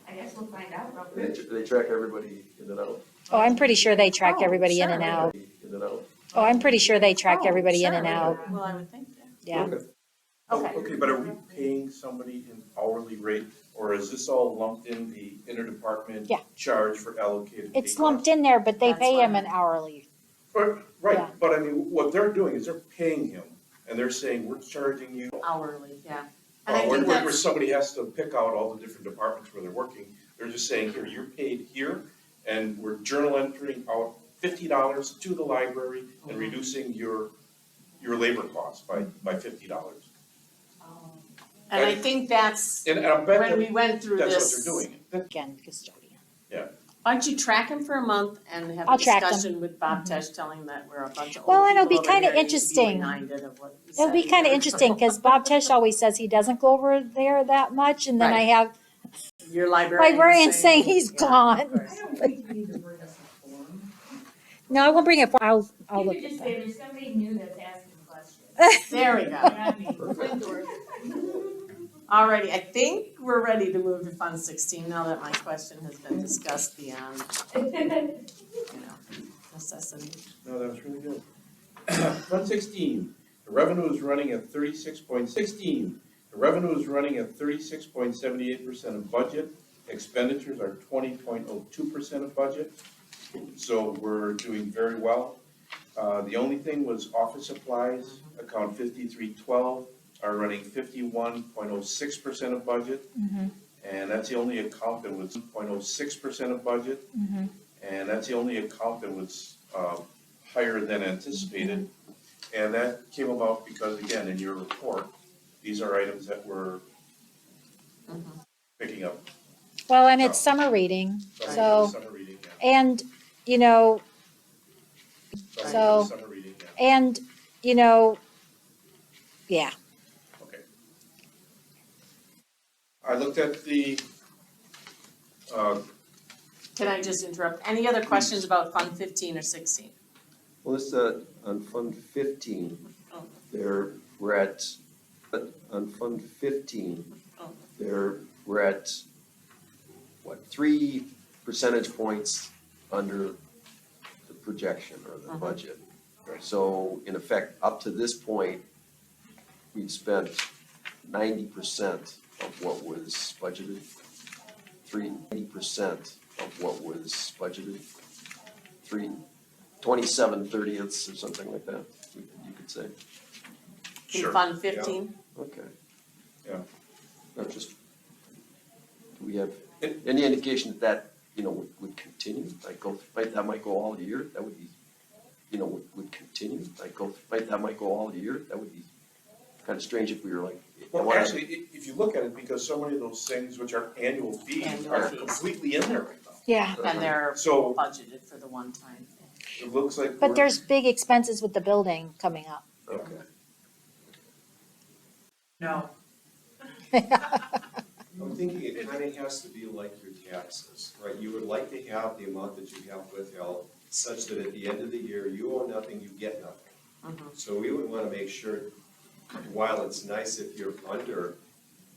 I guess we'll find out real And quick. they track everybody in and out? oh, I'm pretty sure they track Oh, everybody in and sure. out. In and out? Oh, I'm pretty sure they track Oh, everybody in sure. and out, Well, I would think, yeah. okay. Okay, but are we paying somebody an hourly rate, or is this all lumped in the interdepartment Yeah. charge for allocated pay It's lumped costs? in there, but they That's pay him fine. an hourly. Right, Yeah. right, but I mean, what they're doing is they're paying him, and they're saying, we're charging you. Hourly, yeah. And I Where think where that's, somebody has to pick out all the different departments where they're working, they're just saying, here, you're paid here, and we're journal entering out $50 to the library and reducing your labor costs by $50. and I think that's, And I bet when we that went through that's what this. they're doing. Again, custodian. Why don't you track him for a month and have a I'll track them. discussion with Bob Tesh, telling that we're a bunch of Well, old and it'll people be over kinda here and need to be interesting. reminded of what he It'll said be kind of here. interesting, cause Bob Tesh always says he doesn't go over there that much, and then I Right. have Your librarian librarian saying he's yeah, gone. of course. I don't think you need to bring us a form. No, I won't bring it, I'll You look could at just that. say there's somebody new that's asking questions. There we You know go. what I mean? Alrighty, I think we're ready to move to Fund 16 now that my question has been discussed beyond, you know, necessity. No, that was really good. Fund 16, the revenue is running at 36.16. The revenue is running at 36.78% of budget. Expenditures are 20.02% of budget. So we're doing very well. The only thing was office supplies, account 5312, are running 51.06% of budget. And that's the only account that was 0.06% of budget. And that's the only account that was higher than anticipated. And that came about because, again, in your report, these are items that we're picking up. Well, and it's summer reading, so, Summer reading, yeah. and, you know, Summer reading, yeah. and, you know, yeah. Okay. I looked at the, Can I just interrupt? Any other questions about Fund 15 or 16? Well, this, on Fund 15, Oh. we're at, on Fund 15, Oh. we're at, what, 3 percentage points under the projection or the budget. So in effect, up to this point, we've spent 90% of what was budgeted. 90% of what was budgeted. 27/30ths or something like that, you could say. In Sure. Fund 15? Okay. Yeah. Not just, do we have any indication that, you know, would continue? That might go all year, that would be, you know, would continue? That might go all year, that would be kind of strange if we were like. well, actually, if you look at it, because so many of those things which are annual fees Annual are fees. completely in there right now. Yeah, And they're So budgeted for the one time thing. it looks like but we're- there's big expenses with the building coming up. Okay. No. I'm thinking it kind of has to be like your taxes, right? You would like to have the amount that you have withheld such that at the end of the year, you owe nothing, you get nothing. So we would wanna make sure, while it's nice if you're under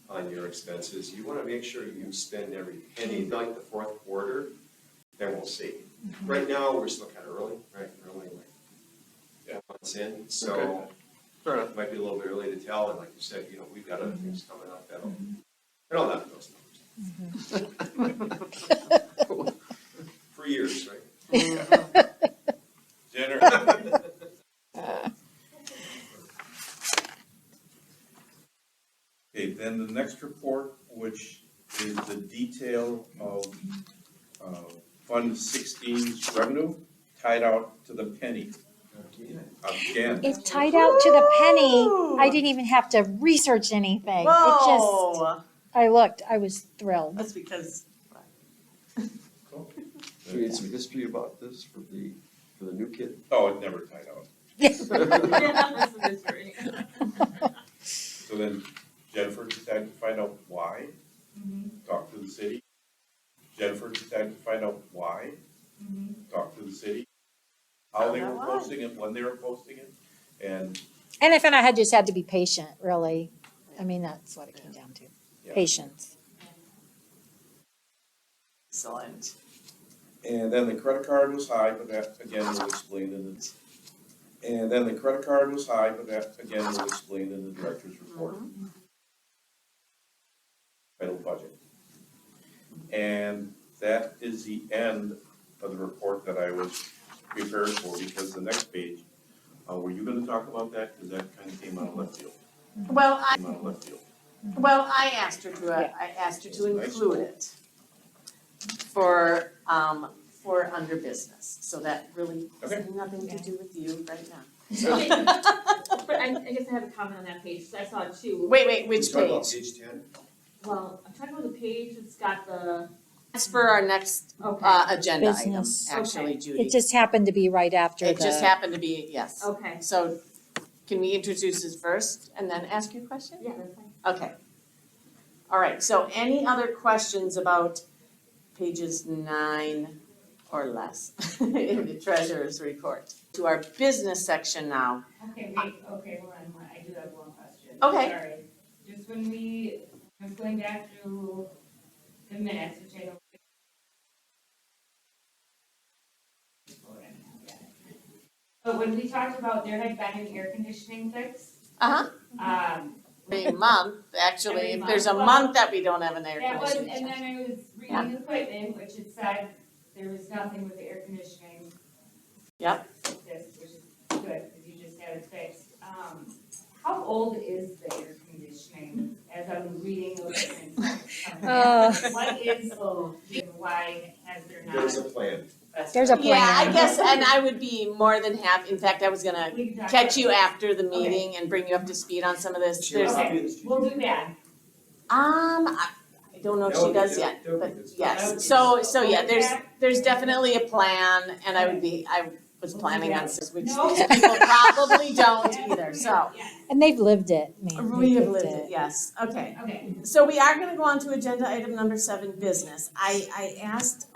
on your expenses, you wanna make sure you spend every penny, like the fourth quarter, then we'll see. Right now, we're still kinda early, right, we're only like months in, so Fair enough. it might be a little bit early to tell, and like you said, you know, we've got other things coming up that'll, I don't have those numbers. For years, right? Jenner. Okay, then the next report, which is the detail of Fund 16's revenue tied out to the penny. Again. It tied out to the penny. I didn't even have to research anything. It just, Whoa. I looked, I was thrilled. That's because, Do you need some history about this for the new kid? Oh, it never tied out. That's the mystery. So then Jennifer decided to find out why, talk to the city. Jennifer decided to find out why, talk to the city, how they were posting it, when they were posting it, and And I found I just had to be patient, really. I mean, that's what it came down to. Yeah. Patience. excellent. And then the credit card was high, but that again we'll explain in the. And then the credit card was high, but that again we'll explain in the director's report. Final budget. And that is the end of the report that I was prepared for, because the next page, were you gonna talk about that? Cause that kinda came out of left field. Well, Came out of left field. I asked her to include it for under business, so that really has Okay. nothing to do with you right now. But I guess I have a comment on that page, so I saw it too. Wait, which Talk about page? page 10? Well, I'm talking about the page that's got the, That's for our next okay, agenda item, Business. actually, Okay. Judy. It just happened to be right after It just the, happened to be, yes. okay, So can we introduce this first and then ask you a question? yeah, that's fine. Okay. All right, so any other questions about pages 9 or less in the treasurer's report? To our business section now. Okay, wait, okay, hold on, I do have one question. Okay. Sorry. Just when I was going back through the minutes, which I don't. But when we talked about there had been an air conditioning fix, Uh-huh. Every month, actually, Every if there's a month. month that we don't have an air that was, conditioning. and then I was reading the equipment, which it said there was nothing with the air conditioning. Yep. This, which is good, because you just had it fixed. How old is the air conditioning, as I'm reading those things? What is, why has there not? There's a plan. there's a plan. Yeah, I guess, and I would be more than happy, in fact, I was gonna We can talk catch you about after the meeting and bring you up to speed on some of this. Sure. There's, Okay, we'll do that. I don't know if she does yet, That would be but good stuff. yes, so yeah, there's definitely a plan, and I was planning on, which No. these people probably don't either, so. And they've lived it, man. We They've have lived it, yes, okay. Okay, So we are gonna go on to agenda item number 7, business. I asked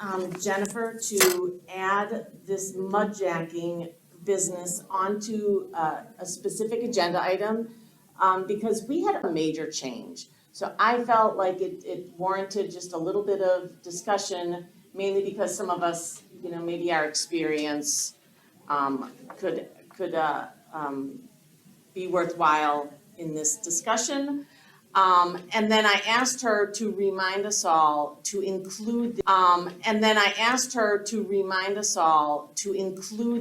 Jennifer to add this mudjacking business onto a specific agenda item because we had a major change. So I felt like it warranted just a little bit of discussion, mainly because some of us, you know, maybe our experience could be worthwhile in this discussion. And then I asked her to remind us all to include,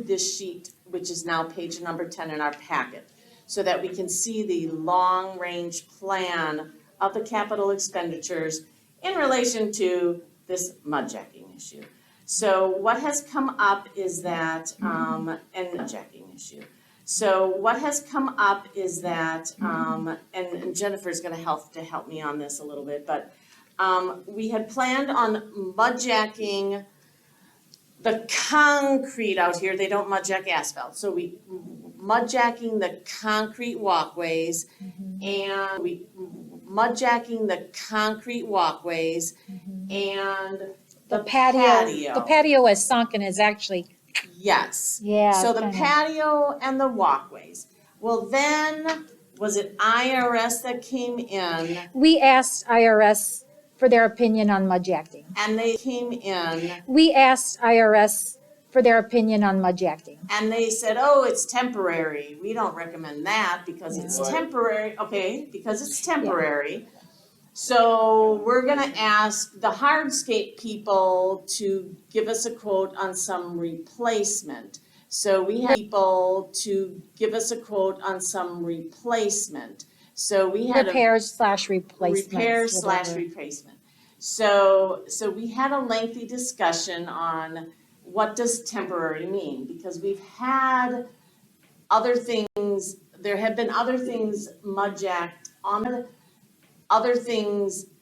this sheet, which is now page number 10 in our packet, so that we can see the long-range plan of the capital expenditures in relation to this mudjacking issue. So what has come up is that, and mudjacking issue. So what has come up is that, and Jennifer's gonna help me on this a little bit, but we had planned on mudjacking the concrete out here. They don't mudjack asphalt, so we mudjacking the concrete walkways, and and The patio is sunk and is actually Yes. Yeah. So it's the kinda- patio and the walkways. Well, then, was it IRS that came in We asked IRS for their opinion on mudjacking. and they came in We asked IRS for their opinion on mudjacking. and they said, oh, it's temporary. We don't recommend that because it's Yeah. temporary, okay, because it's temporary. So we're gonna ask the hardscape people to give us a quote on some replacement. So we had people to give us a quote on some replacement. So we had a Repairs/replacements. repair/replacement. So we had a lengthy discussion on what does temporary mean? Because we've had other things, there have been other things mudjacked on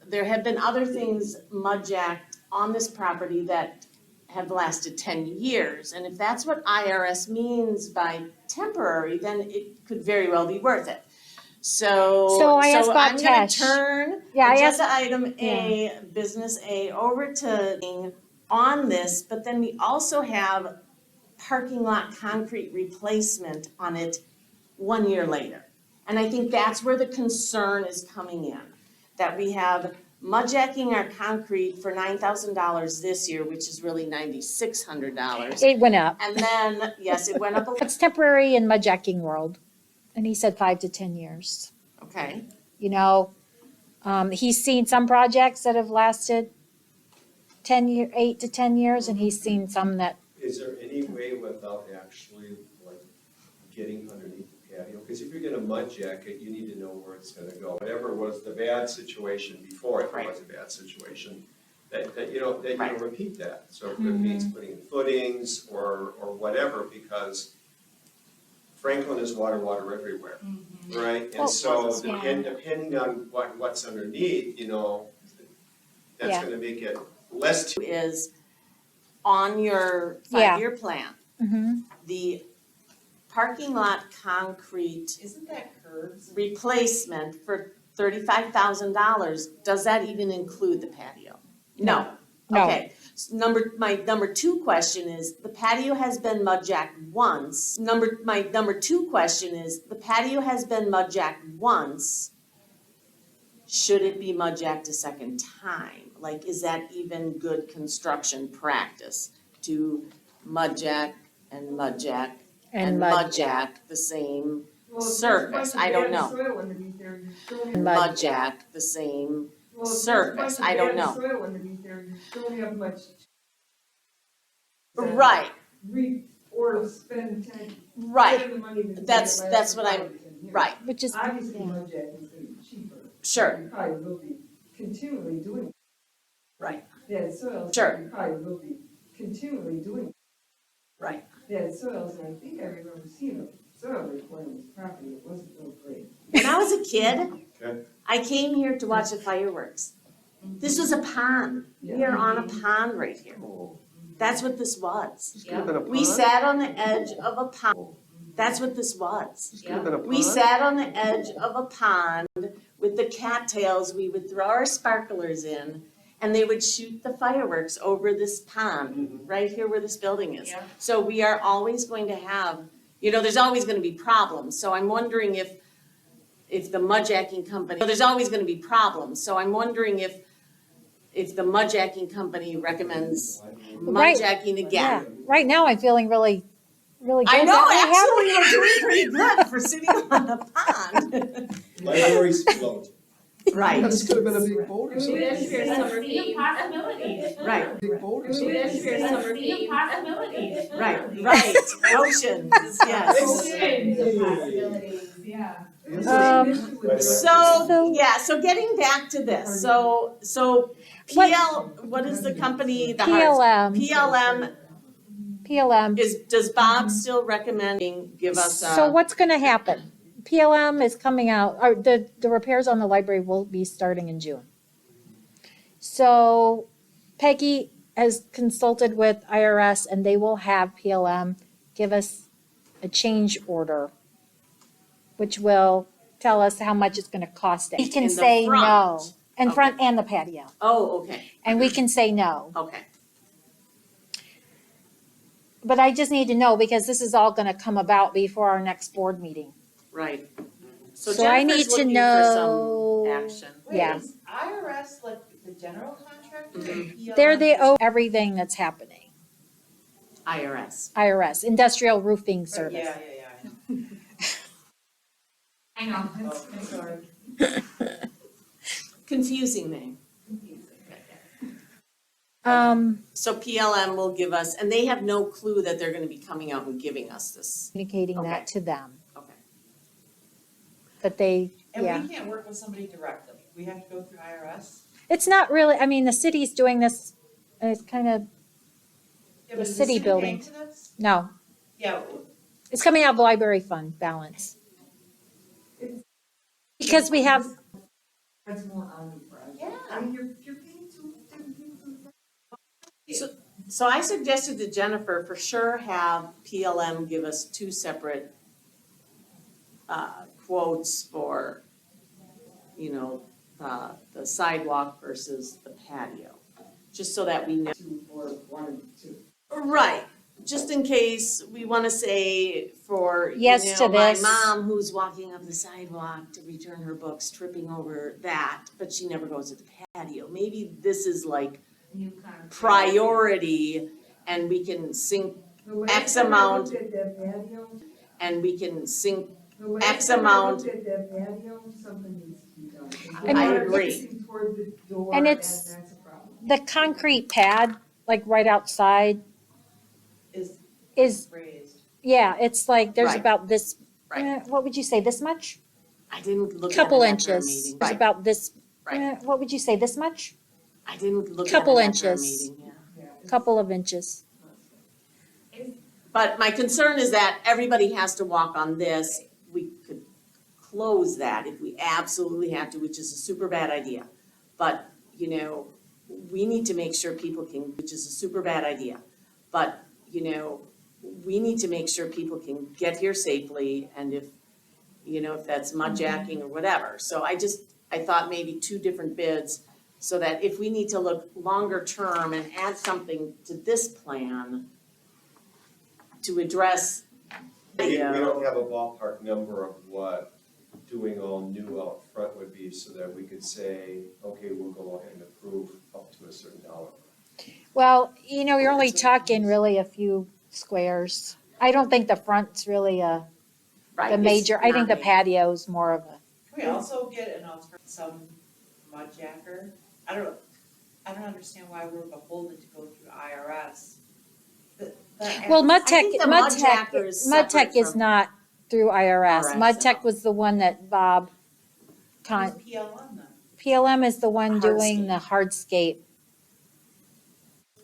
there have been other things mudjacked on this property that have lasted 10 years. And if that's what IRS means by temporary, then it could very well be worth it. So I asked about I'm gonna Tesh. turn Yeah, I asked, agenda item A, business A, over to on this, but then we also have parking lot concrete replacement on it 1 year later. And I think that's where the concern is coming in, that we have mudjacking our concrete for $9,000 this year, which is really $9,600. it went up. And then, yes, it went up a little, It's temporary in mudjacking world. And he said 5 to 10 years. okay? You know, he's seen some projects that have lasted 8 to 10 years, and he's seen some that, Is there any way without actually like getting underneath the patio? Because if you're gonna mud jacket, you need to know where it's gonna go. Whatever was the bad situation before, if it was a bad situation, that you don't repeat that. So if it means putting in footings or whatever, because Franklin is water everywhere, right? And Well, so yeah. depending on what's underneath, that's Yeah. gonna make it less. Is on your Yeah. 5-year plan, mhm. the parking lot concrete Isn't that curbs? replacement for $35,000, does that even include the patio? No. No. Okay, my number 2 question is, the patio has been mudjacked once. My number 2 question is, the patio has been mudjacked once. Should it be mudjacked a second time? Like, is that even good construction practice to mudjack and mudjack and mudjack the same surface? I don't know. Soil underneath there, you still have. Mudjack the same Well, if there's a surface, bunch I of don't bad know. soil underneath there, you still have much. Right, Or spend time. right, spend the money to make it That's last what I'm- 5 to 10 years. right, Which is, Obviously, yeah. mudjack is gonna be cheaper. sure, You probably will be continually doing. right, That soils. Sure. You probably will be continually doing right. that soils, and I think I remember seeing a soil report on this property, it wasn't real great. When I was a kid, Okay. I came here to watch the fireworks. This was a pond. We are on a pond right here. Oh, That's what this was. this could have been a We pond. sat on the edge of a pond. That's what this was. This could have been a pond. We sat on the edge of a pond with the cattails. We would throw our sparklers in and they would shoot the fireworks over this pond, right here where this building is. Yeah. So we are always going to have, there's always gonna be problems. So I'm wondering if the mudjacking company, there's always gonna be problems. So I'm wondering if the mudjacking company recommends Right. mudjacking Yeah, again. right now I'm feeling really, really good. I know, that we have actually, you're doing pretty good for sitting on a pond. Libraries float. Right, This could have been a big boat or Maybe something. that's your summer The theme. possibilities. right, Big boat or Maybe something. that's your summer The theme. possibilities. right, oceans, yes. The possibilities, yeah. So getting back to this, so what is the company, the PLM. does Bob still recommend give us So what's gonna happen? PLM is coming out, or the repairs on the library will be starting in June. So Peggy has consulted with IRS and they will have PLM give us a change order, which will tell us how much it's gonna cost. We can In the say front? no, in Okay. front and the patio, Oh, okay, and we can say no. okay. But I just need to know because this is all gonna come about before our next board meeting. Right. So I need Jennifer's to looking for know. some action. Yeah. Wait, is IRS like the general contractor or PLM? They're the everything that's happening. IRS. IRS, Industrial Roofing Service. Yeah, I know, Oh, I'm sorry. Confusing name. So PLM will give us, and they have no clue that they're gonna be coming out and giving us this. Communicating Okay. that to them, Okay. but they, And yeah. we can't work with somebody directly, we have to go through IRS? It's not really, I mean, the city's doing this, and it's kind of, Yeah, The but is city paying building. for this? no, Yeah, it's coming out of the library fund balance. Because we have, That's more on you, Brad. yeah. I mean, you're paying two different people. So I suggested to Jennifer, for sure have PLM give us two separate quotes for, you know, the sidewalk versus the patio. Just so that we know. Or one and two. Right, just in case we wanna say for, you Yes know, to my this. mom who's walking up the sidewalk to return her books, tripping over that, but she never goes to the patio. Maybe this is like new contract. priority and we can sync The last X time I amount. looked at that patio, and we can sync, the last X time I amount. looked at that patio, something needs to be done. And I It's agree. facing toward the door, And and it's- that's a problem. the concrete pad, like right outside, Is is, raised. yeah, it's like, there's Right. about this, Right. what would you say, this much? I didn't look at it Couple after our inches, meeting. there's Right, about this, right. what would you say, this much? I didn't look at it Couple after our inches. meeting, yeah. Yeah, it's- Couple of inches. But my concern is that everybody has to walk on this. We could close that if we absolutely have to, which is a super bad idea. But, you know, we need to make sure people can, which is a super bad idea. But, you know, we need to make sure people can get here safely and if, you know, if that's mudjacking or whatever. So I thought maybe two different bids so that if we need to look longer term and add something to this plan to address We the, don't have a ballpark number of what doing all new out front would be so that we could say, okay, we'll go ahead and approve up to a certain dollar. Well, you know, you're only talking really a few squares. I don't think the front's really right, the it's major, I think not the major. patio's more of a, Can we also get an some mudjacker? I don't understand why we're beholden to go through IRS. well, I think the mudjacker is separate MudTech is from- not through IRS. RS, MudTech was the one that Bob Who's PLM then? PLM is the one doing the hardscape.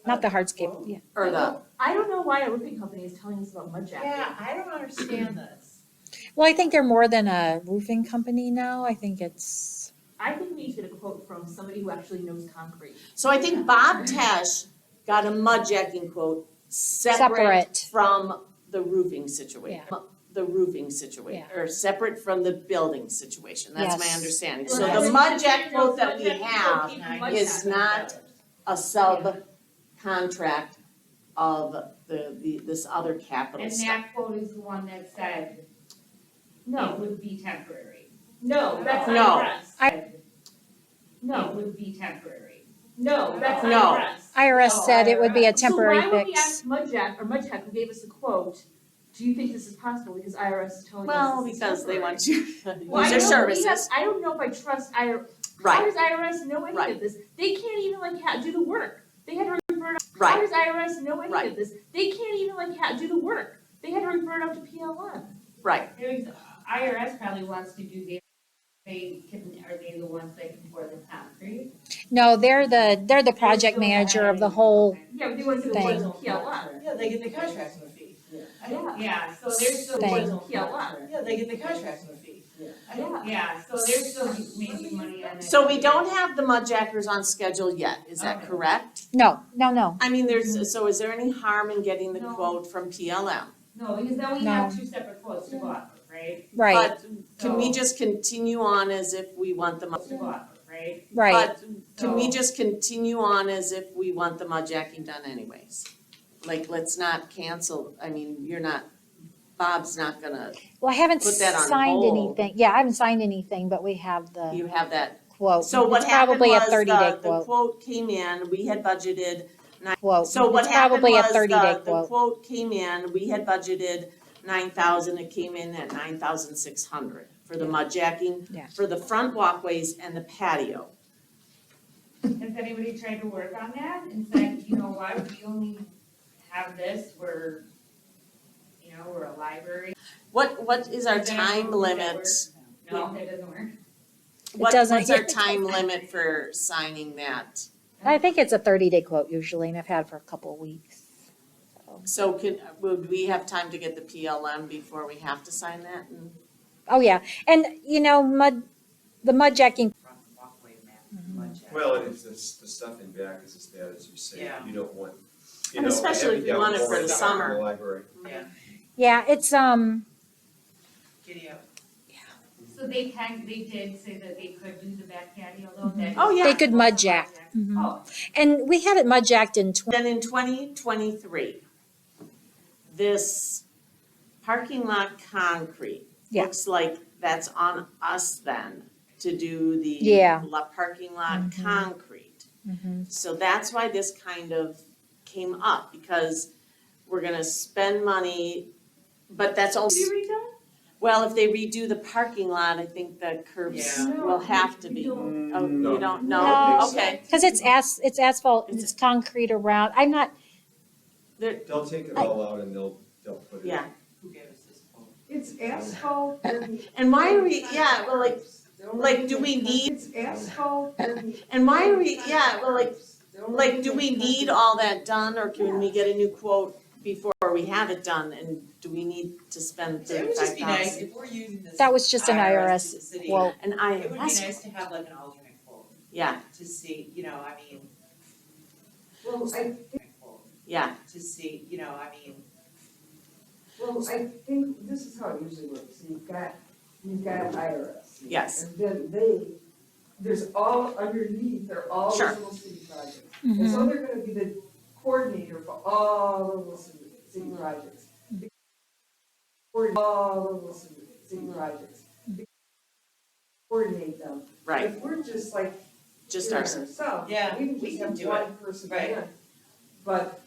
Not the hardscape, yeah. Or the, I don't know why a roofing company is telling us about mudjacking. Yeah, I don't understand this. Well, I think they're more than a roofing company now. I think it's, I think we need to get a quote from somebody who actually knows concrete. so I think Bob Tesh got a mudjacking quote separate Separate. from the roofing situation. Yeah. The roofing situation, or separate from the building situation, that's my Yes. understanding. Well, So that's the what mudjack quote that we mudjacking have quote, keep the is mudjacking not together. a subcontract of this other capital And stuff. that quote is the one that said No, it would be temporary. no, that's No. IRS. It No, would be temporary. no, that's No. IRS. IRS said it would be a So temporary why would we fix. ask Mudjack who gave us the quote, do you think this is possible? Because IRS is telling us Well, this is because they temporary. want to Well, use I their don't know, we have- services, I don't know if I trust How right, does IRS know any Right. of this? They can't even do the work. They had to refer it How right, does IRS know any Right. of this? They can't even do the work. They had to refer it out to PLM. right. IRS probably wants to do are they the ones that can pour the concrete? No, they're the project manager of the whole, Yeah, but they want to do the Thing. original PLM. Yeah, they get the contracting fee. Yeah, so there's still. Thing. Original PLM. Yeah, they get the contracting fee. Yeah, so they're still making money on it. So we don't have the mudjackers on schedule yet, is that Okay. correct? no. I mean, so is there any harm in getting the No. quote from PLM? No, because then we No. have two separate quotes to go off of, right? Right, But can we So- just continue on as if we want the To go off of, right? right. But can we So- just continue on as if we want the mudjacking done anyways? like, let's not cancel, I mean, Bob's not gonna, Well, I haven't Put that on signed hold. anything. Yeah, I haven't signed anything, but we have the you have that. quote. So what It's happened probably a was 30-day the quote. quote came in, we had budgeted. Quote. So what It's happened probably a was 30-day the quote. quote came in, we had budgeted 9,000, it came in at 9,600 for the mud jacking, Yeah. for the front walkways and the patio. Has anybody tried to work on that and said, you know what, we only have this, we're a library? What is our Is that time how that limit? works? No, it doesn't work. doesn't. What's our time limit for signing that? I think it's a 30-day quote usually, and I've had it for a couple of weeks. So would we have time to get the PLM before we have to sign that? And Oh, yeah. And, the mud jacking, Front walkway mud jack. Well, and it's the stuff in back is as bad as you say, Yeah. you don't want, you And know, especially if you want it for heavy the downpour in summer. the library. Yeah, yeah, it's, giddy up. So they did say that they could do the back patio though, that. Oh, yeah. they could mud jack. Oh, And we had it mud jacked in Then in 2023, this parking lot concrete, Yeah. looks like that's on us then to do the Yeah. parking lot Mhm. concrete. Mhm. So that's why this kind of came up, because we're gonna spend money, but that's also. Well, if they redo the parking lot, I think the curbs Yeah. will have to be. Oh, No. you don't No. know? Okay. because it's asphalt and it's concrete around. I'm not, They'll take it all out and they'll put it. Yeah. Who gave us this quote? It's asphalt and. And why are we, yeah, well, like, do we need, It's asphalt and. and why are we, yeah, well, like, do we need all that done, or can we get a new quote before we have it done, and do we need to spend It would just be nice 35,000? if we're using this. that was just an to IRS the city, quote. And It would be nice to have like an alternate quote yeah, to see, I mean, Well, I, quote yeah, to see, I mean, I think this is how it usually works. You've got IRS. yes, And then there's all underneath, they're all Sure. those little city projects. And so they're gonna be the coordinator for all of those city projects. All of those city projects. Coordinate them. right, If we're just like just doing our, it ourselves, Yeah, we can we just can have do one person Right. in. But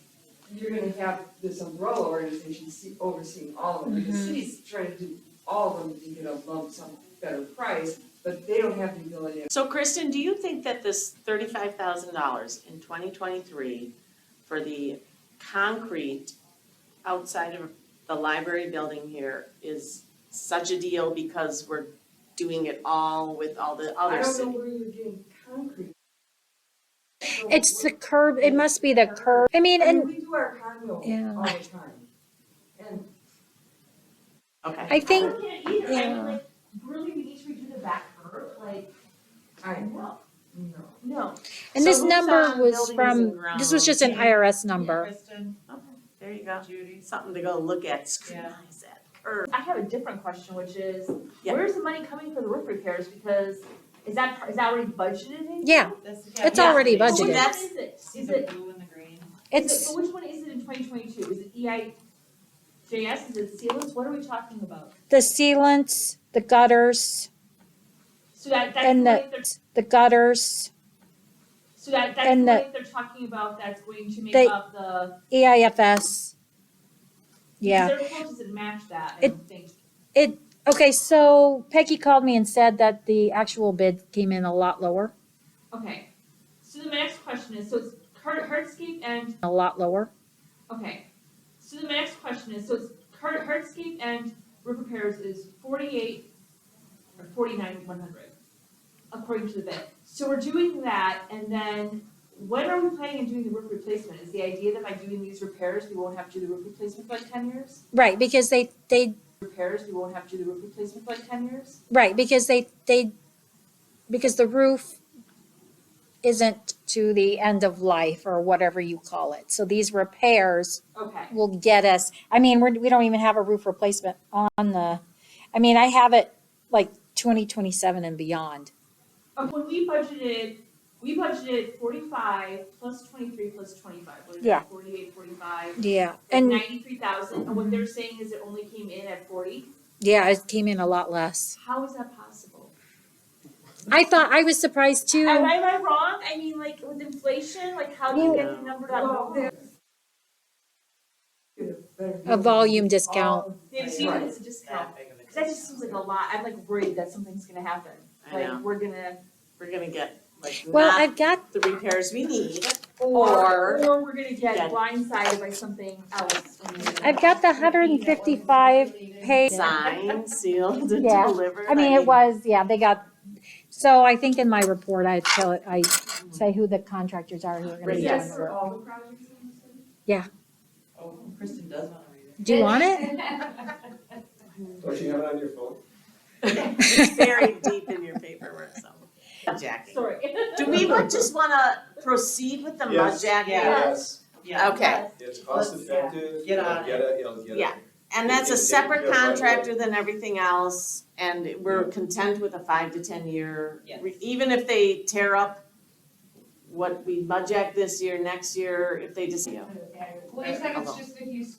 you're gonna have this umbrella organization overseeing all of them. The city's trying to do all of them to get a lump sum better price, but they don't have the ability. so Kristen, do you think that this $35,000 in 2023 for the concrete outside of the library building here is such a deal because we're doing it all with all the I other don't know cities? where you're getting concrete. So It's the curb, it must be the curb. I mean, and we do our condo Yeah. all the time. And Okay. I think, don't get it either, I mean, yeah. like, really, we need to redo the back curb, like, I, no, no. no. and So this who's number on was buildings from, and this was just an IRS number. Kristen, There you go, Judy. something to go look at, scrutinize that. I have a different question, which is, Yeah. where's the money coming for the roof repairs, because is that already budgeted in? Yeah, That's it's Yeah. already But which budgeted. one is it? See Is the it, blue and the green? It's, but which one is it in 2022? Is it EIJS, is it sealants, what are we talking about? the sealants, the gutters, So that's the and money they're, the gutters, so that's the and the- money they're talking about that's going to make They- up the. EIFS. Yeah. Because their quote doesn't match that, I don't think. Okay, so Peggy called me and said that the actual bid came in a lot lower, Okay, so the next question is, so it's hardscape and, a lot lower. okay. So the next question is, so it's hardscape and roof repairs is 48 or 49,100, according to the bid. So we're doing that, and then when are we planning on doing the roof replacement? Is the idea that by doing these repairs, we won't have to do the roof replacement for like 10 years? Right, because they, Repairs, we won't have to do the roof replacement for like 10 years? right, because because the roof isn't to the end of life or whatever you call it. So these repairs Okay. will get us, I mean, we don't even have a roof replacement on I have it like 2027 and beyond. When we budgeted we budgeted 45 plus 23 plus 25, what is Yeah. that, 48, 45? Yeah, And and 93,000, and what they're saying is it only came in at 40. yeah, it came in a lot less. How is that possible? I was surprised too. Am I wrong? I mean, like with inflation, like how do you get the number that low? A volume discount. They've seen it as a discount. Cause that just seems like a lot. I'm like worried that something's gonna happen. I know. Like we're gonna, get like Well, not I've got, the repairs we need. or we're gonna get blindsided by something else. I've got the 155 page. Signed, sealed, and Yeah. delivered. I mean, it was, yeah, they got, so I think in my report, I say who the contractors are who are gonna be doing the work. all the projects in the city? Yeah. Oh, Kristen does wanna read it. Do you want it? Don't you have it on your phone? It's buried deep in your paperwork, so. Jackie. Sorry. Do we just wanna proceed with the mud Yes. jacking? Yes, Yeah. Okay, it's cost effective, Get you'll on get it, you'll get it. Yeah. and that's a It's separate taken care of right contractor than everything else, and we're content with a 5 to 10 year. Yes. Even if they tear up what we mud jack this year, next year, if they just, Well, you said it's just a use.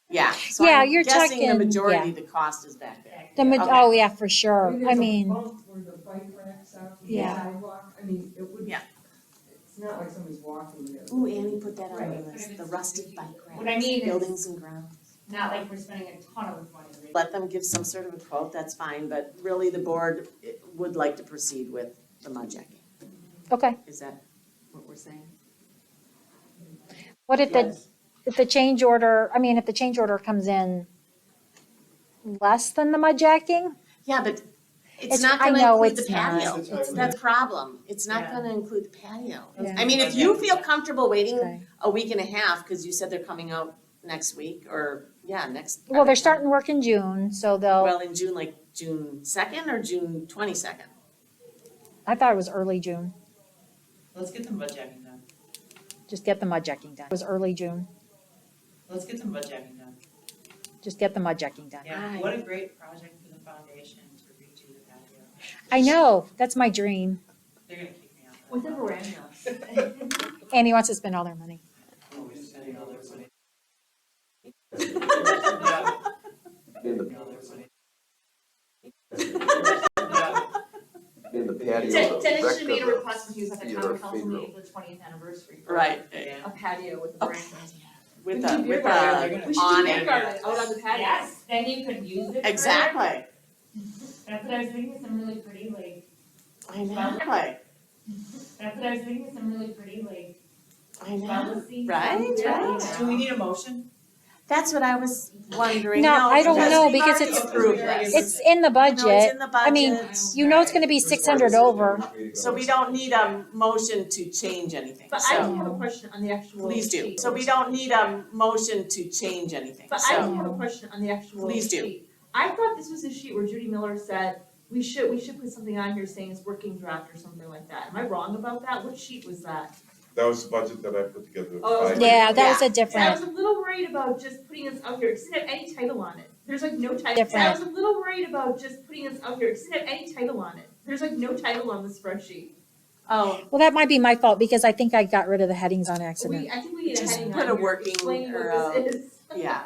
yeah. So Yeah, I'm you're guessing the talking- majority of the cost is back there. The, Okay. oh, yeah, for sure. I there's a mean, bump where the bike racks out from the Yeah. sidewalk, I mean, it would. Yeah. It's not like somebody's walking there. Ooh, Annie, put that on Right, the but list, if the it's- rusted bike rack. What I mean is, Buildings and grounds. not like we're spending a ton of money. Let them give some sort of a quote, that's fine, but really the board would like to proceed with the mud jacking. okay. Is that what we're saying? What if if the change order, I mean, if the change order comes in less than the mud jacking? Yeah, but it's It's- not I gonna know include the it's not. patio. It's the time That's the problem. It's not Yeah. gonna include the patio. Yeah. I mean, if you feel comfortable waiting Okay. a week and a half, cause you said they're coming out next week, or, next. Well, they're starting work in June, so Well, in June, like June 2nd or June 22nd? I thought it was early June. Let's get the mud jacking done. Just get the mud jacking done. It was early June. Let's get the mud jacking done. Just get the mud jacking done. Yeah, what a great project for the foundation to redo the patio. I know, that's my dream. They're gonna kick me out. With a veranda. Andy wants to spend all their money. Oh, we're spending all their money. In the, All their money. in the patio, the Dennis rec should have made a of the request when he was at the theater common council figure. meeting for the 20th anniversary. for Right, A patio with a veranda. with We the, should do beer with garden. the We should do awning. beer garden out on the patio. Yes, then you could use it for. Exactly, That's what I was thinking, some really pretty, like, I know, that's what I was thinking, some really pretty, like, I know, policy. right, Yeah. right. Do we need a motion? That's what I was wondering. No, I don't know, we've because already it's- approved this. It's in the You know, it's budget. in the I mean, budget. you know it's gonna be 600 over. So we don't need a motion to change anything, But I so do have a question on the actual please do. sheet. So we don't need a motion to change anything, But I so do have a question on the actual Please do. sheet. I thought this was a sheet where Judy Miller said, we should put something on here saying it's working draft or something like that. Am I wrong about that? What sheet was that? That was the budget that I put together. Oh, five- Yeah, that was a I different, was a little worried about just putting this out here. It doesn't have any title on it. There's like no title. Different. I was a little worried about just putting this out here. It doesn't have any title on it. There's like no title on the spreadsheet. oh, well, that might be my fault because I think I got rid of the headings on accident. I think we need a Just heading put on a here working explaining or what this is. yeah.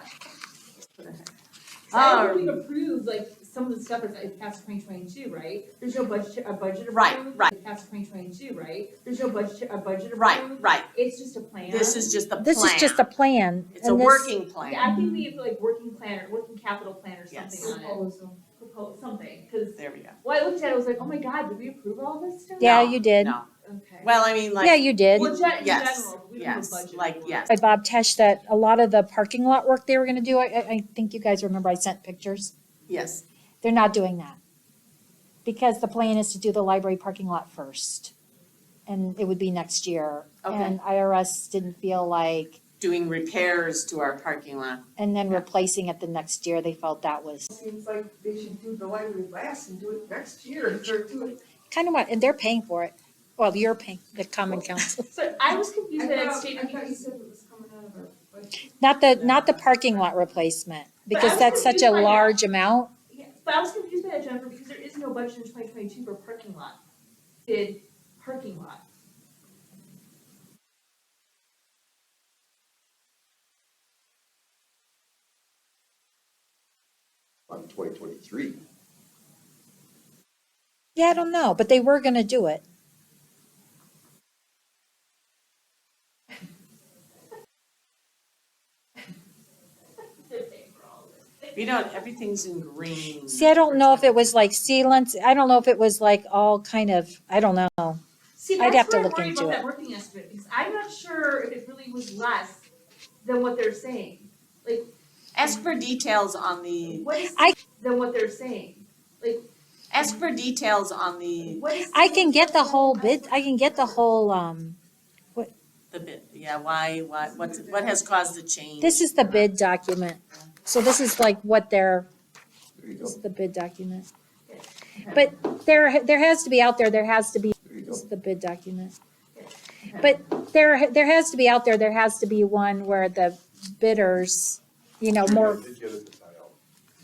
I think we've approved like some of the stuff that's past 2022, right? There's no budget approved. Right, right. Past 2022, right? There's no budget approved. Right. It's just a plan. This is just the plan. This is just a plan. It's a and this- working plan. Yeah, I think we have like working plan or working capital plan or Yes. something on it. Propose something, because There we go. when I looked at it, I was like, oh my god, did we approve all this stuff? Yeah, No, you did. No, Okay. well, I mean, like. Yeah, you did. Well, in Yes, general, we don't have a yes, budget. like, for it. yes. By Bob Tesh that a lot of the parking lot work they were gonna do, I think you guys remember I sent pictures. Yes, They're not doing that. Because the plan is to do the library parking lot first. And it would be next year. Okay. And IRS didn't feel like, doing repairs to our parking lot. and then replacing it the next year, they felt that was Seems like they should do the library last and do it next year, if they're doing. kind of what, and they're paying for it. Well, you're paying, the common council. So I was confused that it I stated thought you said it was coming out of our budget. Not the parking lot replacement, because was that's such a confused by that. large amount. Yeah, but I was confused by that, Jennifer, because there is no budget in 2022 for parking lot. Did parking lot. on 2023. Yeah, I don't know, but they were gonna do it. We don't, everything's in green. See, I don't know if it was like sealants. I don't know if it was like all kind of, I don't know. See, I'd that's have to where I'm look worried into about it. that roofing estimate, because I'm not sure if it really was less than what they're saying. Ask for details on the, What is I- than what they're saying? ask for details on the, What is? I can get the whole bid, I can get the whole, the bid, yeah, why, what has caused the change? this is the bid document. So this is like what they're, There you this go. is the bid document. But there has to be out there, there has to be, There you this is go. the bid document. But there has to be out there, there has to be one where the bidders, you know, more, I did get it to tie out.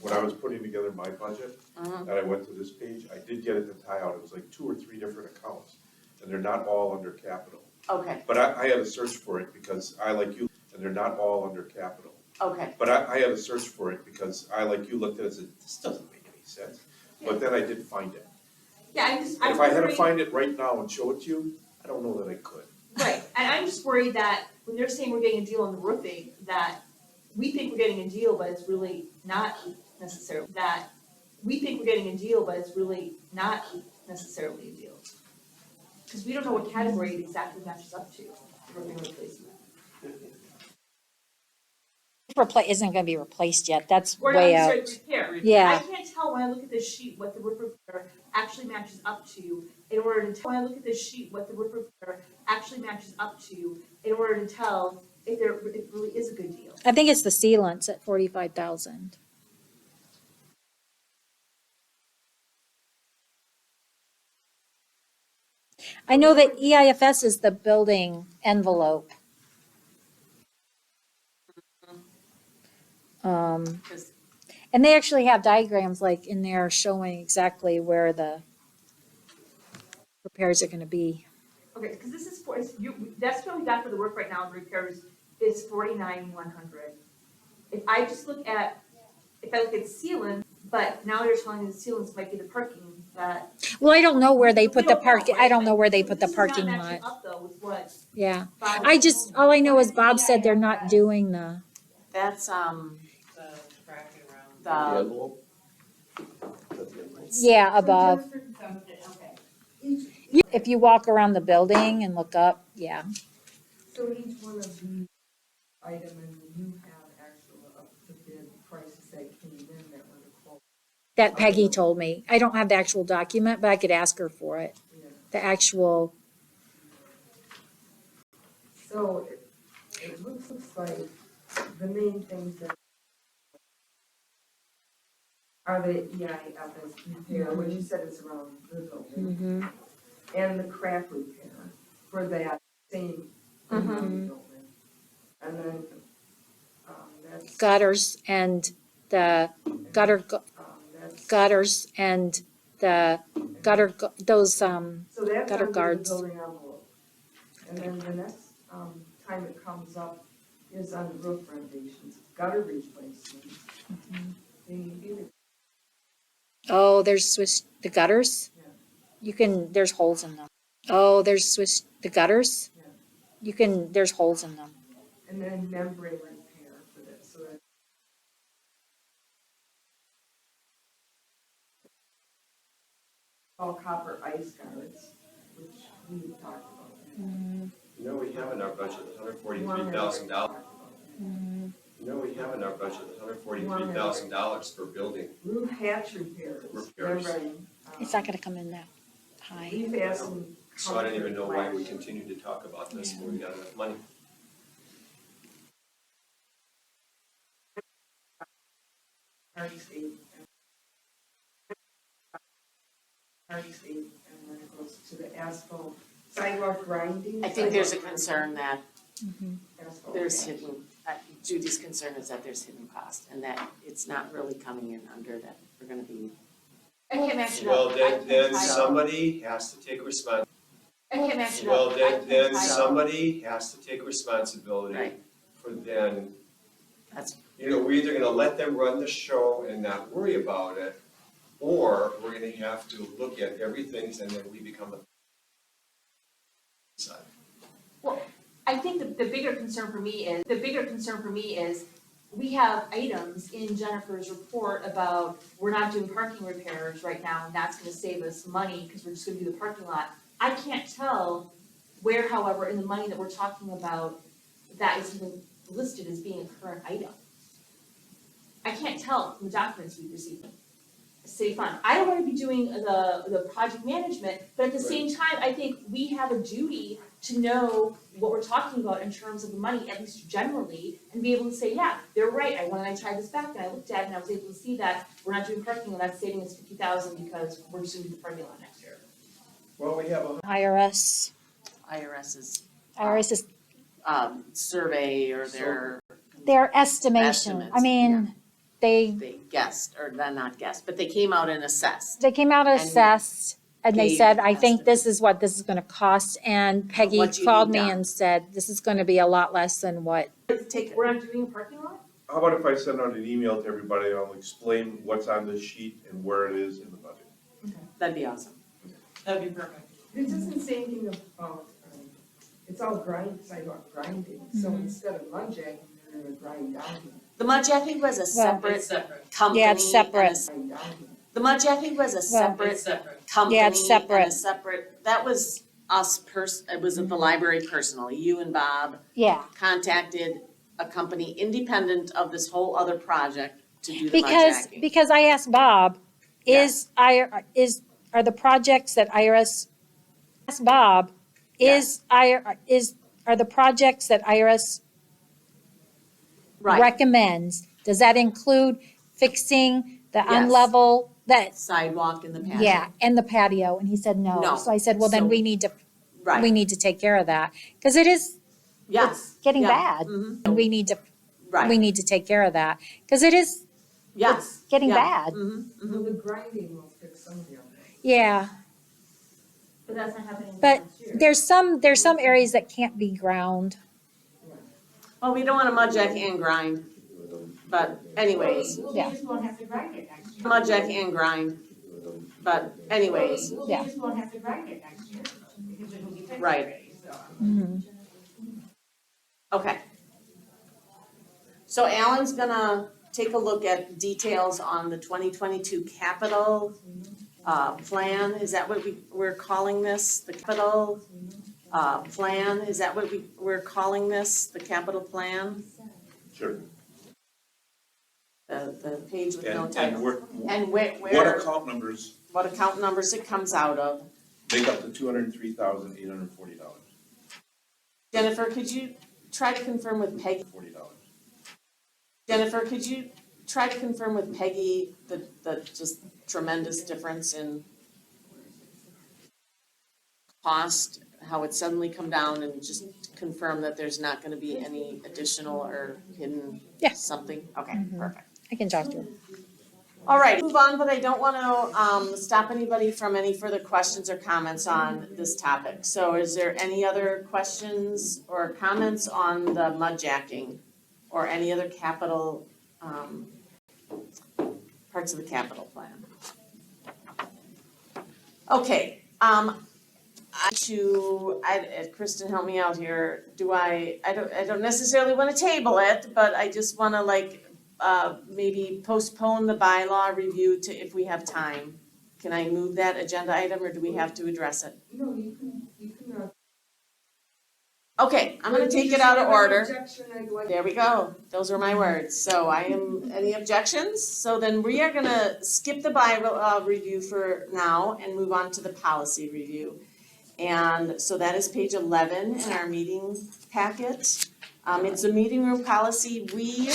When I was putting together my budget, Uh-huh. and I went to this page, I did get it to tie out. It was like 2 or 3 different accounts, and they're not all under capital. Okay, But I had to search for it because I, like you, and they're not all under capital. okay, But I had to search for it because I, like you, looked at it and said, this doesn't make any sense. But then I did find it. Yeah, And if I had to find it right now and show it to you, I don't know that I could. Right, and I'm just worried that when they're saying we're getting a deal on the roofing, that we think we're getting a deal, but it's really not necessarily, that we think we're getting a deal, but it's really not necessarily a deal. Because we don't know what category it exactly matches up to, roofing replacement. isn't gonna be replaced yet, that's Or not way out. necessarily repair. Yeah. I can't tell when I look at this sheet what the roof repair actually matches up to in order to tell, when I look at this sheet, what the roof repair actually matches up to in order to tell if it really is a good deal. I think it's the sealants at 45,000. I know that EIFS is the building envelope. And they actually have diagrams like in there showing exactly where the repairs are gonna be. Okay, because this is that's what we got for the work right now in repairs is 49,100. If I look at sealant, but now they're telling me the sealants might be the parking that. Well, I don't know where they put We the don't know, parking, I right? don't know where they So put the this is not parking matching lot. up though with what Yeah, Bob all I know is Bob said they're not doing the, that's, The tracking around. The the, envelope? That's the envelope. yeah, above. Okay. If you walk around the building and look up, yeah. So each one of these items, you have actual of the bid prices that came in that were the quote. That Peggy told me. I don't have the actual document, but I could ask her for it. Yeah. The actual, So it looks like the main things that are the EIFS repair, which you said is around the building, and the crack repair for that same building. And then, that's. gutters and the gutter, That's. gutters and the gutter, those, So that's gutter under the guards. building envelope. And then the next, time it comes up is on roof renovations, gutter replacements. They need you to. oh, there's Swiss, the gutters? Yeah. You can, there's holes in them. Oh, there's Swiss, the gutters? Yeah. You can, there's holes in them. And then membrane repair for this, so that. All copper ice guards, which we talked about. You know, we have in our budget $143,000. You know, we have in our budget $143,000 for building. Roof hatch repairs. Repairs. Membrane, It's not gonna come in that high. We've asked some. So I don't even know why we continue to talk about this when we got enough money. Hardscape. Hardscape, and then it goes to the asphalt sidewalk grinding. I think there's a sidewalk concern that asphalt there's patch. hidden, Judy's concern is that there's hidden cost and that it's not really coming in under that we're gonna be. I can't match it Well, up. then somebody has to take responsibility. I can't match it up. Well, I then can't tie it up. somebody has to take responsibility Right. for then, That's, You know, we're either gonna let them run the show and not worry about it, or we're gonna have to look at everything and then we become the side. I think the bigger concern for me is, we have items in Jennifer's report about, we're not doing parking repairs right now, and that's gonna save us money, because we're just gonna do the parking lot. I can't tell where, however, in the money that we're talking about, that is even listed as being a current item. I can't tell from the documents we've received. City fund, I don't wanna be doing the project management, but at the same time, I think we have a duty to know what we're talking about in terms of the money, at least generally, and be able to say, yeah, they're right, I tried this back and I looked at it and I was able to see that we're not doing parking and that's saving us $50,000 because we're just gonna do the parking lot next year. Well, we have IRS, IRS's IRS is survey or their estimation. Estimates, I mean, they guessed, or not guessed, but they came out and assessed. they came out And assessed and they gave said, I think this estimates. is what this is gonna cost. And Peggy What you called need me done. and said, this is gonna be a lot less than what. Take it. We're not doing a parking lot? How about if I send out an email to everybody, and I'll explain what's on this sheet and where it is in the budget? That'd be awesome. That'd be perfect. It doesn't say anything about, it's all sidewalk grinding, so instead of mud jacking, you're gonna grind down, The mud jacking was a separate It's separate. company. Yeah, it's separate. and grind down. The mud jacking was a separate It's separate. company. Yeah, it's separate. And a separate, that was us it was at the library personally. You and Bob Yeah, contacted a company independent of this whole other project to do the mud jacking. because I asked Bob, are the projects that IRS, asked Bob, are the projects that IRS Right, recommends, does that include fixing the Yes. unlevel, that, sidewalk in the patio. yeah, and the patio? And he said no. No. So I said, well, then So- we need to Right, take care of that, because it is yes. getting Yeah. bad. Mhm. And we need to take care of that, because it is Yes. getting Yeah. bad. Mhm, Well, mhm. the grinding will fix some of the other. Yeah, But that's not happening but next year. there's some areas that can't be ground. Well, we don't wanna mud jack and grind, but anyways, Yeah. We just won't have to grind it next year. mud jack and grind, but anyways, Yeah. We just won't have to grind it next year, because it will be fixed Right. already, so. Mhm. okay. So Alan's gonna take a look at details on the 2022 capital plan. Is that what we're calling this, the capital plan? Is that what we're calling this, the capital plan? Sure. The page with no And title. where, And where what account numbers what account numbers it comes out of. make up the $203,840? Jennifer, could you try to confirm with Peggy? $40. Jennifer, could you try to confirm with Peggy the just tremendous difference in cost, how it suddenly come down, and just confirm that there's not gonna be any additional or hidden Yeah. something? Okay, Mhm. perfect. I can talk to her. All right, move on, but I don't wanna stop anybody from any further questions or comments on this topic. So is there any other questions or comments on the mud jacking or any other capital parts of the capital plan? Okay, Kristen, help me out here. I don't necessarily wanna table it, but I just wanna maybe postpone the bylaw review to if we have time. Can I move that agenda item, or do we have to address it? No, you can. Okay, I'm gonna take it out of order. Objection, I'd like. There we go. Those are my words. So any objections? So then we are gonna skip the bylaw review for now and move on to the policy review. And so that is page 11 in our meeting packet. It's a meeting room policy. We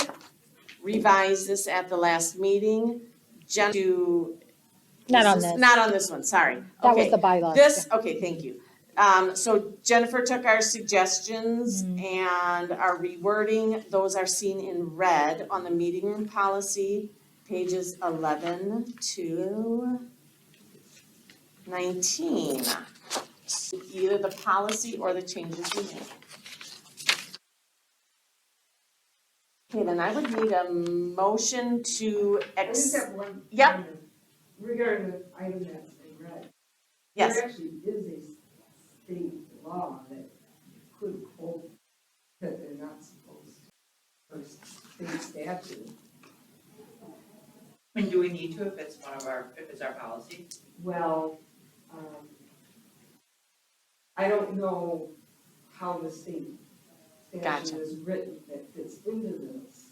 revised this at the last meeting. Not on this. Not on this one, sorry. That was Okay. the bylaws. Okay, thank you. So Jennifer took our suggestions and our rewording, those are seen in red on the meeting room policy, pages 11 to 19. Either the policy or the changes we made. Okay, then I would need a motion to I just have one. Yep. comment regarding the item that's been read. Yes. There actually is a state law that could quote that they're not supposed to, or state statute. And do we need to if it's if it's our policy? Well, I don't know how the state Gotcha. statute is written that fits into this.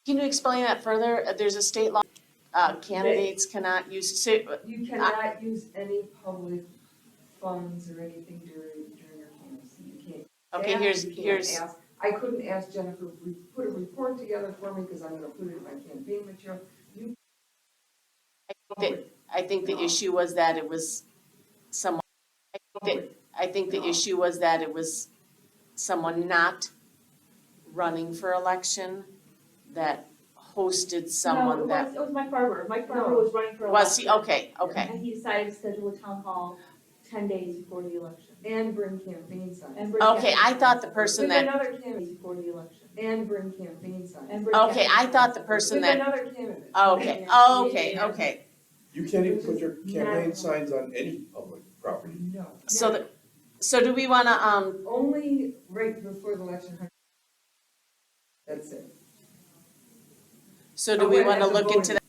Can you explain that further? There's a state law, candidates cannot use, You cannot use any public funds or anything during your candidacy. You can't. okay, here's, I couldn't ask Jennifer, put a report together for me because I'm gonna put it in my campaign material. I think the issue was that it was someone, I think the issue was that it was someone not running for election that hosted someone that, No, it was Mike Barber. Mike Barber was running for was election. he, okay. And he decided to schedule a town hall 10 days before the election. And bring campaign signs. And bring Okay, I campaign thought the signs. person With that, another candidate. Before the election. And bring campaign signs. And bring okay, I campaign thought the signs. person With that, another candidate. okay. You can't even put your campaign signs on any public property. No. So do we wanna, Only right before the election. That's it. so do we wanna look into that?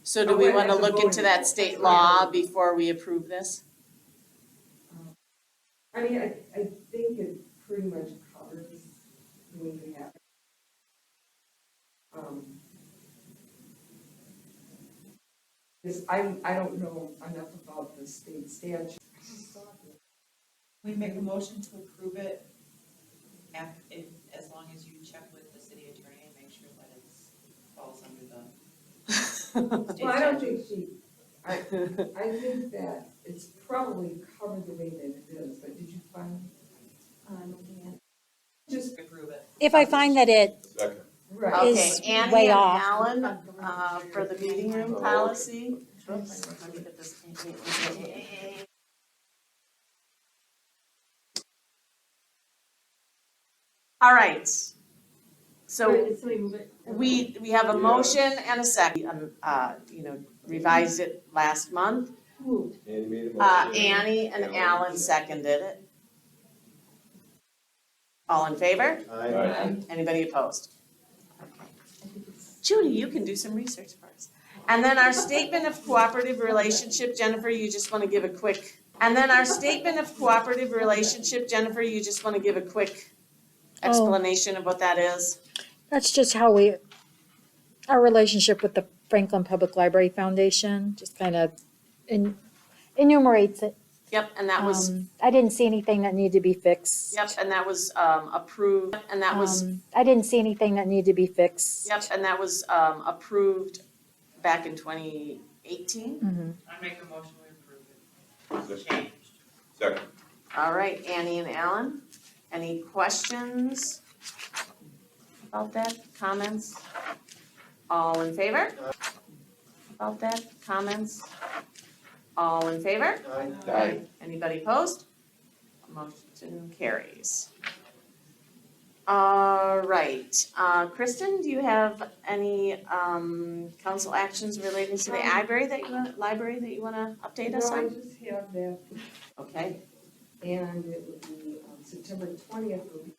So do we wanna look into that state law before we approve this? I mean, I think it pretty much covers when you have. Because I don't know enough about the state statute. We make a motion to approve it as long as you check with the city attorney and make sure that it falls under the state Well, I don't statute. think I think that it's probably covered the way that it is, but did you find? Just, Approve it. If I find that it, Second. right. Okay, Is Annie way and off. Alan, for the meeting room policy. Oops, let me get this. All right, so Did somebody move it? we have a motion and a second, revised it last month. Moved. Annie made a motion. Annie and Alan seconded it. All in favor? Aye. Anybody opposed? Okay. Judy, you can do some research for us. And then our statement of cooperative relationship, Jennifer, you just want to give a quick, explanation of what that is? that's just how our relationship with the Franklin Public Library Foundation, just kind of enumerates it. Yep, and that was, I didn't see anything that needed to be fixed. yep, and that was approved, and that was, I didn't see anything that needed to be fixed. yep, and that was approved back in 2018. I make a motion to approve it. Changed. Second. All right, Annie and Alan, any questions about that, comments? All in favor? About that, comments? All in favor? Aye. Anybody opposed? Motion carries. All right, Kristen, do you have any council actions relating to the library that you wanna update us No, I on? just have that, Okay, and it would be September 20th will be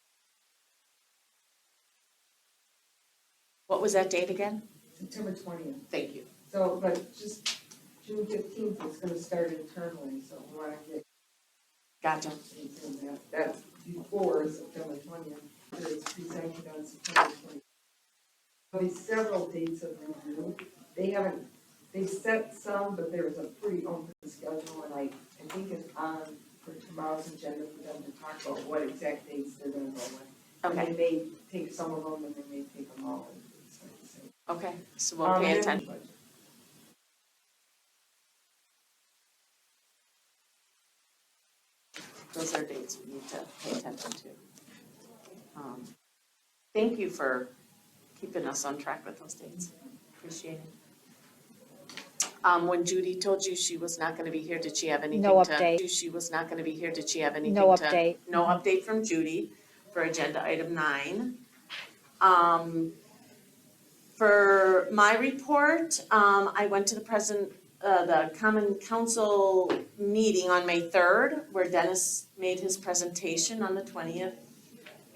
what was that date again? September 20th. Thank you. So, but just June 15th, it's gonna start internally, so we wanna get Gotcha. things in that. That's before September 20th. It's presented on September 20th. There'll be several dates of review. They set some, but there was a pretty open schedule, and I think it's on for tomorrow's agenda for them to talk about what exact dates they're gonna go with. And Okay, they may take some of them, and they may take them all, and it's hard to say. okay, so we'll pay And- attention. Those are dates we need to pay attention to. Thank you for keeping us on track with those dates. Appreciate it. When Judy told you she was not gonna be here, did she have anything to? No update. She was not gonna be here, did she have anything to? No update. No update from Judy for agenda item 9. For my report, I went to the Common Council meeting on May 3rd, where Dennis made his presentation on the 20th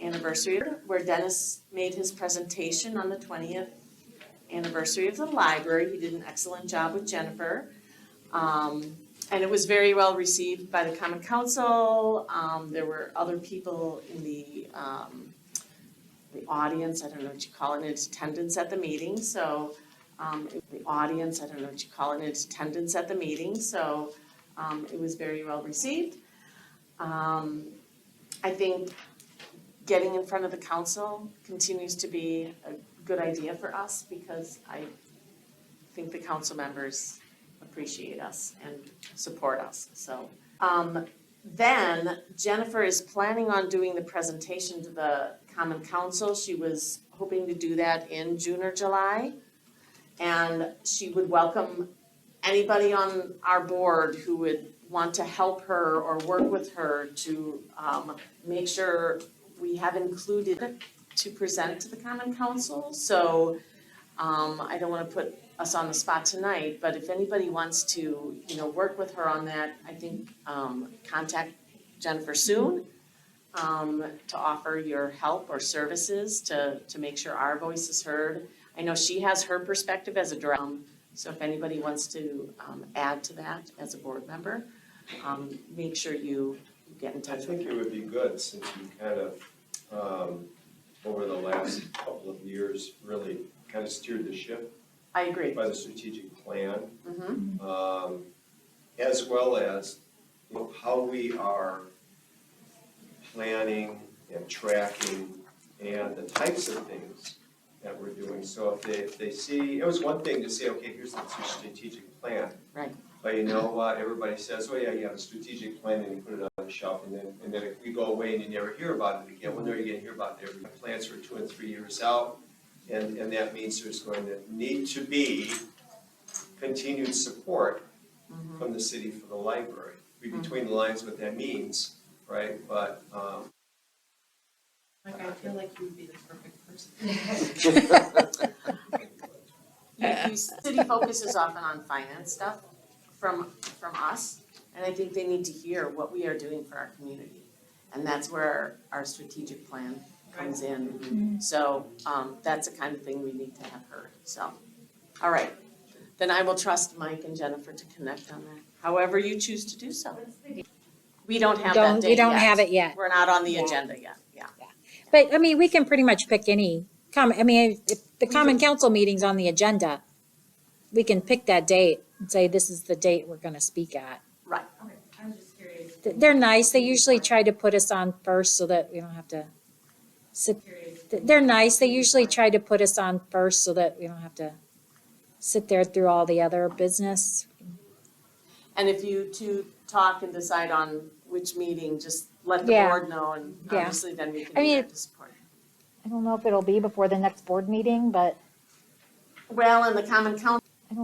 anniversary, of the library. He did an excellent job with Jennifer. And it was very well received by the Common Council. There were other people in the audience, I don't know what you call it, in attendance at the meeting, so, it was very well received. I think getting in front of the council continues to be a good idea for us, because I think the council members appreciate us and support us, so. Then Jennifer is planning on doing the presentation to the Common Council. She was hoping to do that in June or July. And she would welcome anybody on our board who would want to help her or work with her to make sure we have included to present to the Common Council. So I don't want to put us on the spot tonight, but if anybody wants to, work with her on that, I think contact Jennifer soon to offer your help or services to make sure our voice is heard. I know she has her perspective as a director, so if anybody wants to add to that as a board member, make sure you get in touch with her. I think it would be good, since you kind of, over the last couple of years, really kind of steered the ship. I agree. By the strategic plan, Mm-hmm. As well as how we are planning and tracking and the types of things that we're doing. So if they see, it was one thing to say, okay, here's the strategic plan. Right. But you know what, everybody says, oh yeah, you have a strategic plan, and you put it on the shelf, and then if we go away and you never hear about it again, when are you gonna hear about it? Every plans for 2 and 3 years out. And that means there's going to need to be continued support from the city for the library. Read between the lines what that means, right? But, Like, I feel like you would be the perfect person. City focuses often on finance stuff from us, and I think they need to hear what we are doing for our community. And that's where our strategic plan comes in. So that's the kind of thing we need to have heard, so. All right, then I will trust Mike and Jennifer to connect on that, however you choose to do so. We don't have that date We don't yet. have it yet. We're not on the Yeah. agenda yet, yeah. But, I mean, we can pretty much pick any, if the Common Council meeting's on the agenda, we can pick that date and say, this is the date we're gonna speak at. Right. Okay, I'm just curious. They're nice, they usually try to put us on first so that we don't have to sit. They're nice, they usually try to put us on first so that we don't have to sit there through all the other business. And if you two talk and decide on which meeting, just let the Yeah. board know, and Yeah. obviously then we can I do mean, that to support. I don't know if it'll be before the next board meeting, but Well, and the Common Council, the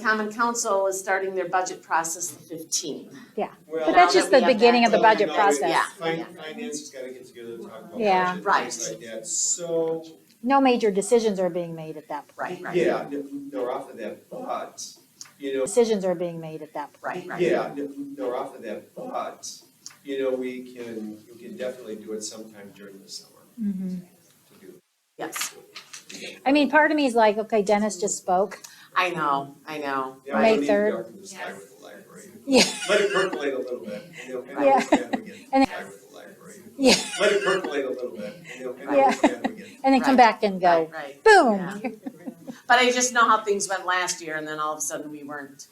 Common Council is starting their budget process the 15th. well, But that's just the Now that we have beginning of the that budget no, process. Yeah. Finance has gotta get together to talk about Yeah. budget and Right. things like that, so, No major decisions are being made at that point. Right. yeah, they're off of that, but, Decisions are being made at that point. Right. yeah, they're off of that, but, we can definitely do it sometime during the summer Mhm. to do. Yes, I mean, part of me is like, okay, Dennis just spoke. I know. Yeah, May we need to 3rd. go up to the sky with the library. Yeah. Let it percolate a little bit, and Yeah. then we get And- sky with the library. Yeah. Let it percolate a little bit, and Yeah. then we get. And then come Right. back and go, Right. boom. Yeah. But I just know how things went last year, and then all of a sudden we weren't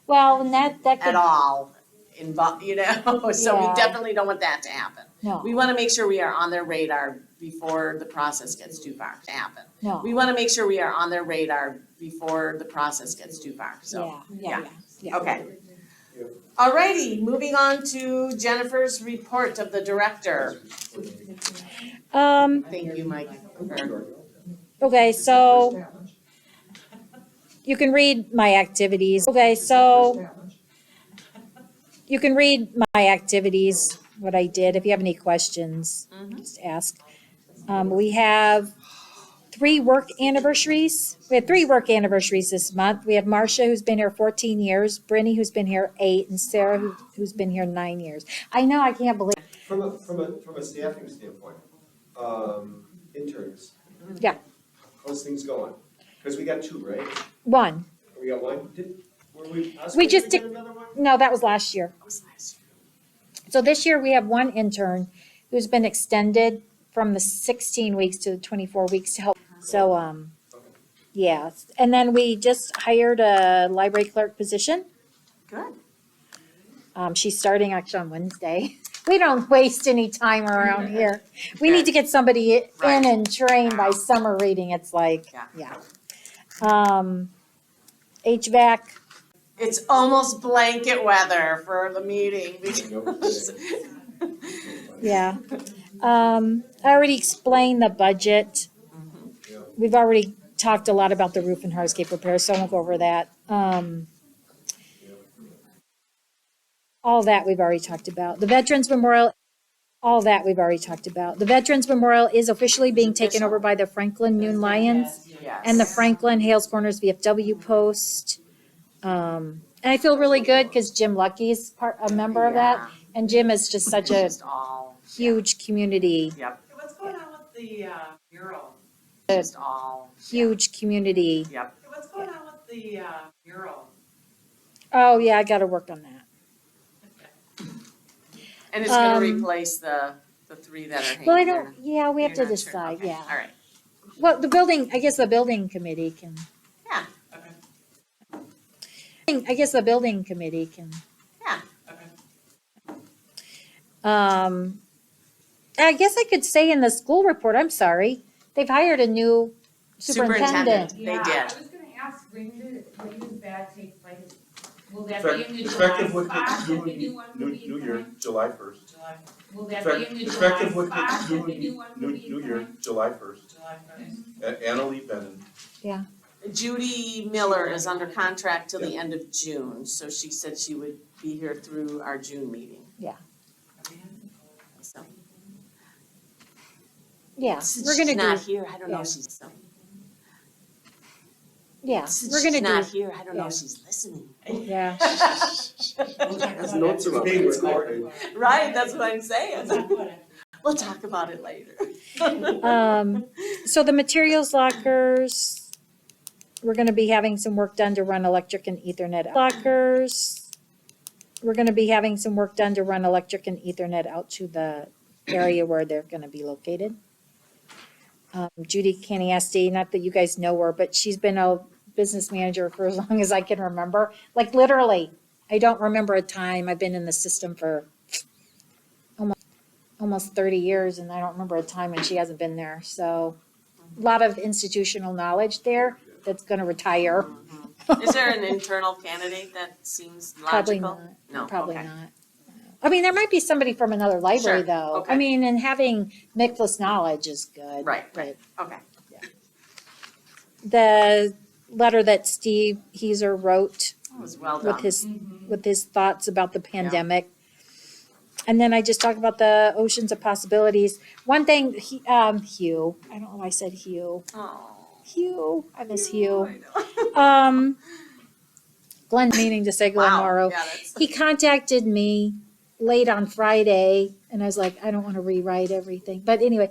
Well, and that at could, all involved, so we Yeah. definitely don't want that to happen. no, We wanna make sure we are on their radar before the process gets too far to happen. no. We wanna make sure we are on their radar before the process gets too far, so. Yeah. Okay. Alrighty, moving on to Jennifer's report of the director. Thank you, Mike. Okay, so you can read my activities. Okay, so you can read my activities what I did. If you have any questions, Mhm. just ask. We have 3 work anniversaries. We had 3 work anniversaries this month. We have Marcia, who's been here 14 years, Brittany, who's been here 8, and Sarah, who's been here 9 years. I know, I can't believe. From a staffing standpoint, interns. Yeah. How's things going? Because we got 2, right? 1. We got 1? Were we, We just get did- another one? No, that was last year. So this year we have 1 intern who's been extended from the 16 weeks to the 24 weeks to help. So, yeah. And then we just hired a library clerk position. Good. She's starting actually on Wednesday. We don't waste any time around here. We need to get somebody Right. in and trained by summer reading. It's like, Yeah. HVAC, It's almost blanket weather for the meeting. yeah. I already explained the budget. We've already talked a lot about the roof and hardscape repairs, so I won't go over that. All that we've already talked about. The Veterans Memorial, all that we've already talked about. The Veterans Memorial is officially being taken over by the Franklin Noon Lions and the Franklin Hales Corners VFW Post. And I feel really good because Jim Lucky is a member of that. And Jim is just such a Just all, huge community, yep, What's going on with the mural? just all, huge community. yep. What's going on with the mural? Oh, yeah, I gotta work on that. And it's gonna replace the 3 that are hanging Well, I there. don't, yeah, we have to You're not sure? decide, Okay, yeah. All right. Well, I guess the building committee can. Yeah. I guess the building committee can. Yeah. I guess I could say in the school report, I'm sorry, they've hired a new superintendent. They Yeah, did. I was gonna ask, when does that take place? Will that Effect- be in the July Effective with spot, the if the new one will be new year, coming? July 1st. July, Will that be in the July Effective with spot, the if the new one will be new year, coming? July 1st. July first. Annalee Bennon. Judy Miller is under contract till the end of June, so she said she would be here through our June meeting. So. Yeah, Since we're gonna she's not do, here, I don't know yeah. if she's, so. yeah, Since we're she's gonna not do, here, I don't know yeah. if she's listening. yeah. There's notes about Being that. recorded. Right, that's what I'm saying. We'll talk about it later. So the materials lockers, we're gonna be having some work done to run electric and ethernet lockers. We're gonna be having some work done to run electric and ethernet out to the area where they're gonna be located. Judy Caniasti, not that you guys know her, but she's been a business manager for as long as I can remember. Like literally, I don't remember a time. I've been in the system for almost 30 years and I don't remember a time when she hasn't been there. So a lot of institutional knowledge there that's gonna retire. Is there an internal candidate that seems Probably logical? not. No, Probably okay. not. I mean, there might be somebody from another library Sure, though. okay. I mean, and having Nicholas knowledge is good. Right, But Okay. the letter that Steve Heiser wrote That was well done. with his thoughts about the pandemic. And then I just talked about the oceans of possibilities. One thing, Hugh, I don't know why I said Hugh. Oh. Hugh, I miss Hugh. I know. Glenn, meaning to say Glenn Wow, Morrow. yeah, that's. He contacted me late on Friday and I was like, I don't want to rewrite everything. But anyway,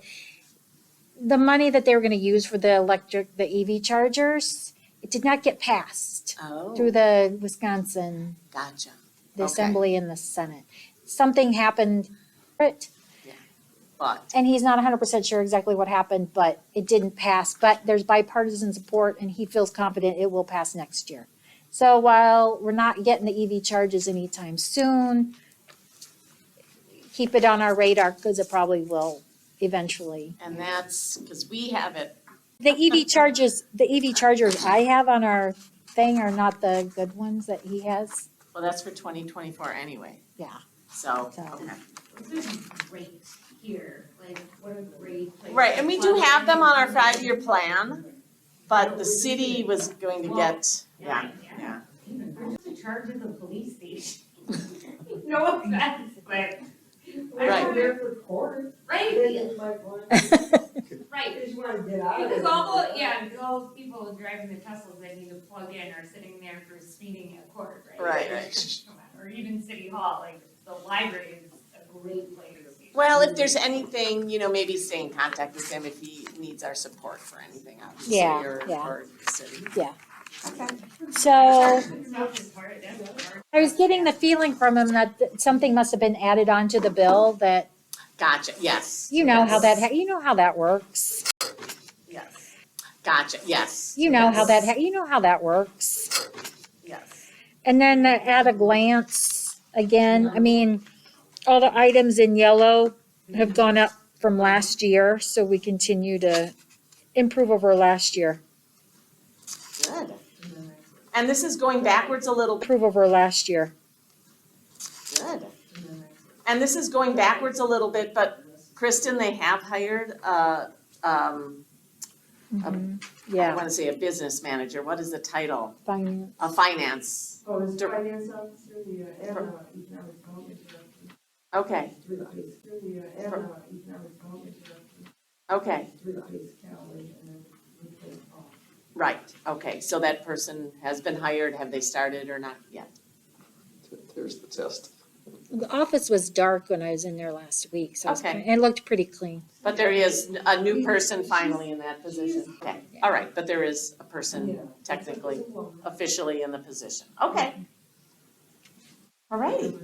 the money that they were going to use for the EV chargers, it did not get passed Oh, through the Wisconsin, gotcha. the Okay. Assembly and the Senate. Something happened, But, and he's not 100% sure exactly what happened, but it didn't pass. But there's bipartisan support and he feels confident it will pass next year. So while we're not getting the EV charges anytime soon, keep it on our radar because it probably will eventually. and that's, because we have it, The EV chargers I have on our thing are not the good ones that he has. well, that's for 2024 anyway, Yeah. so, So- okay. This is great here, like, what a great place. Right, and we do have them on our 5-year plan, but the city was going to get, yeah. Even just in charge of the police station. No offense, but Right. I'm there for court. Right, It's like, well, right. I just wanna get out of it. Because all those people driving the Teslas that need to plug in are sitting there for speeding at court, right? Right. Or even City Hall, like, the library is a great place. Well, if there's anything, maybe stay in contact with him if he needs our support for anything, obviously, Yeah, or yeah. or the city. Yeah. Okay. So It's not just hard, that's hard. I was getting the feeling from him that something must have been added onto the bill that, Gotcha, yes. you know how yes, that, you know how that works. Yes. Gotcha, yes. You know how yes, that, you know how that works. Yes. And then at a glance, again, I mean, all the items in yellow have gone up from last year, so we continue to improve over last year. Good. And this is going backwards a little bit. Improve over last year. Good. And this is going backwards a little bit, but Kristen, they have hired I Yeah, wanna say a business manager, what is the title? fine. A finance, Oh, is the finance officer, the economic development director. okay, Replace the economic development director. okay, Replace Callie and then replace Paul. right, okay, so that person has been hired, have they started or not yet? There's the test. The office was dark when I was in there last week, so Okay. it looked pretty clean. But there is a new person finally in that position, okay, all right, but there is a person technically, officially in the position, okay. All righty,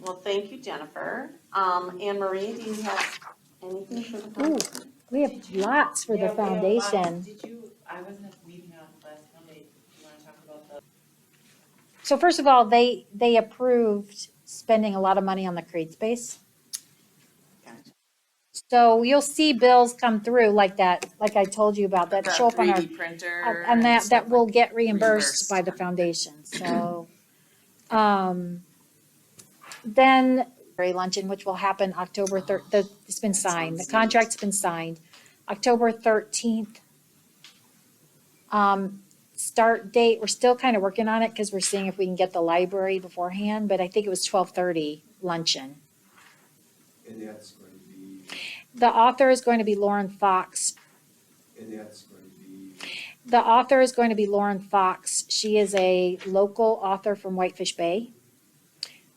well, thank you, Jennifer. Anne Marie, do you have anything for the Ooh, foundation? we have lots for the Yeah, we have lots. foundation. Did you, I wasn't at the meeting on last Monday, do you wanna talk about the? So first of all, they approved spending a lot of money on the create space. Gotcha. So you'll see bills come through like that, like I told you about, that The show up on our, 3D printer and that stuff will like- get reimbursed Reimbursed. by the foundation, so. Then Prairie Luncheon, which will happen October it's been signed, the contract's been signed, October 13th. Start date, we're still kind of working on it because we're seeing if we can get the library beforehand, but I think it was 12:30 luncheon. And that's going to be, The author is going to be Lauren Fox. and that's going to be, The author is going to be Lauren Fox. She is a local author from Whitefish Bay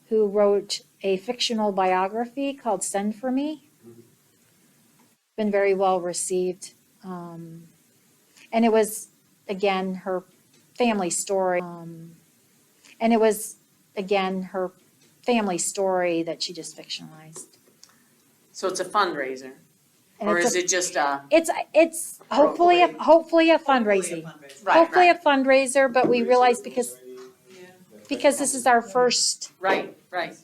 who wrote a fictional biography called Send For Me. Been very well received. And it was, again, her family story. And it was, again, her family story that she just fictionalized. So it's a fundraiser, And or it's is it just a? It's hopefully a fundraising. Hopefully a fundraiser. Hopefully a fundraiser, but we realized because Yeah. this is our first, Right, because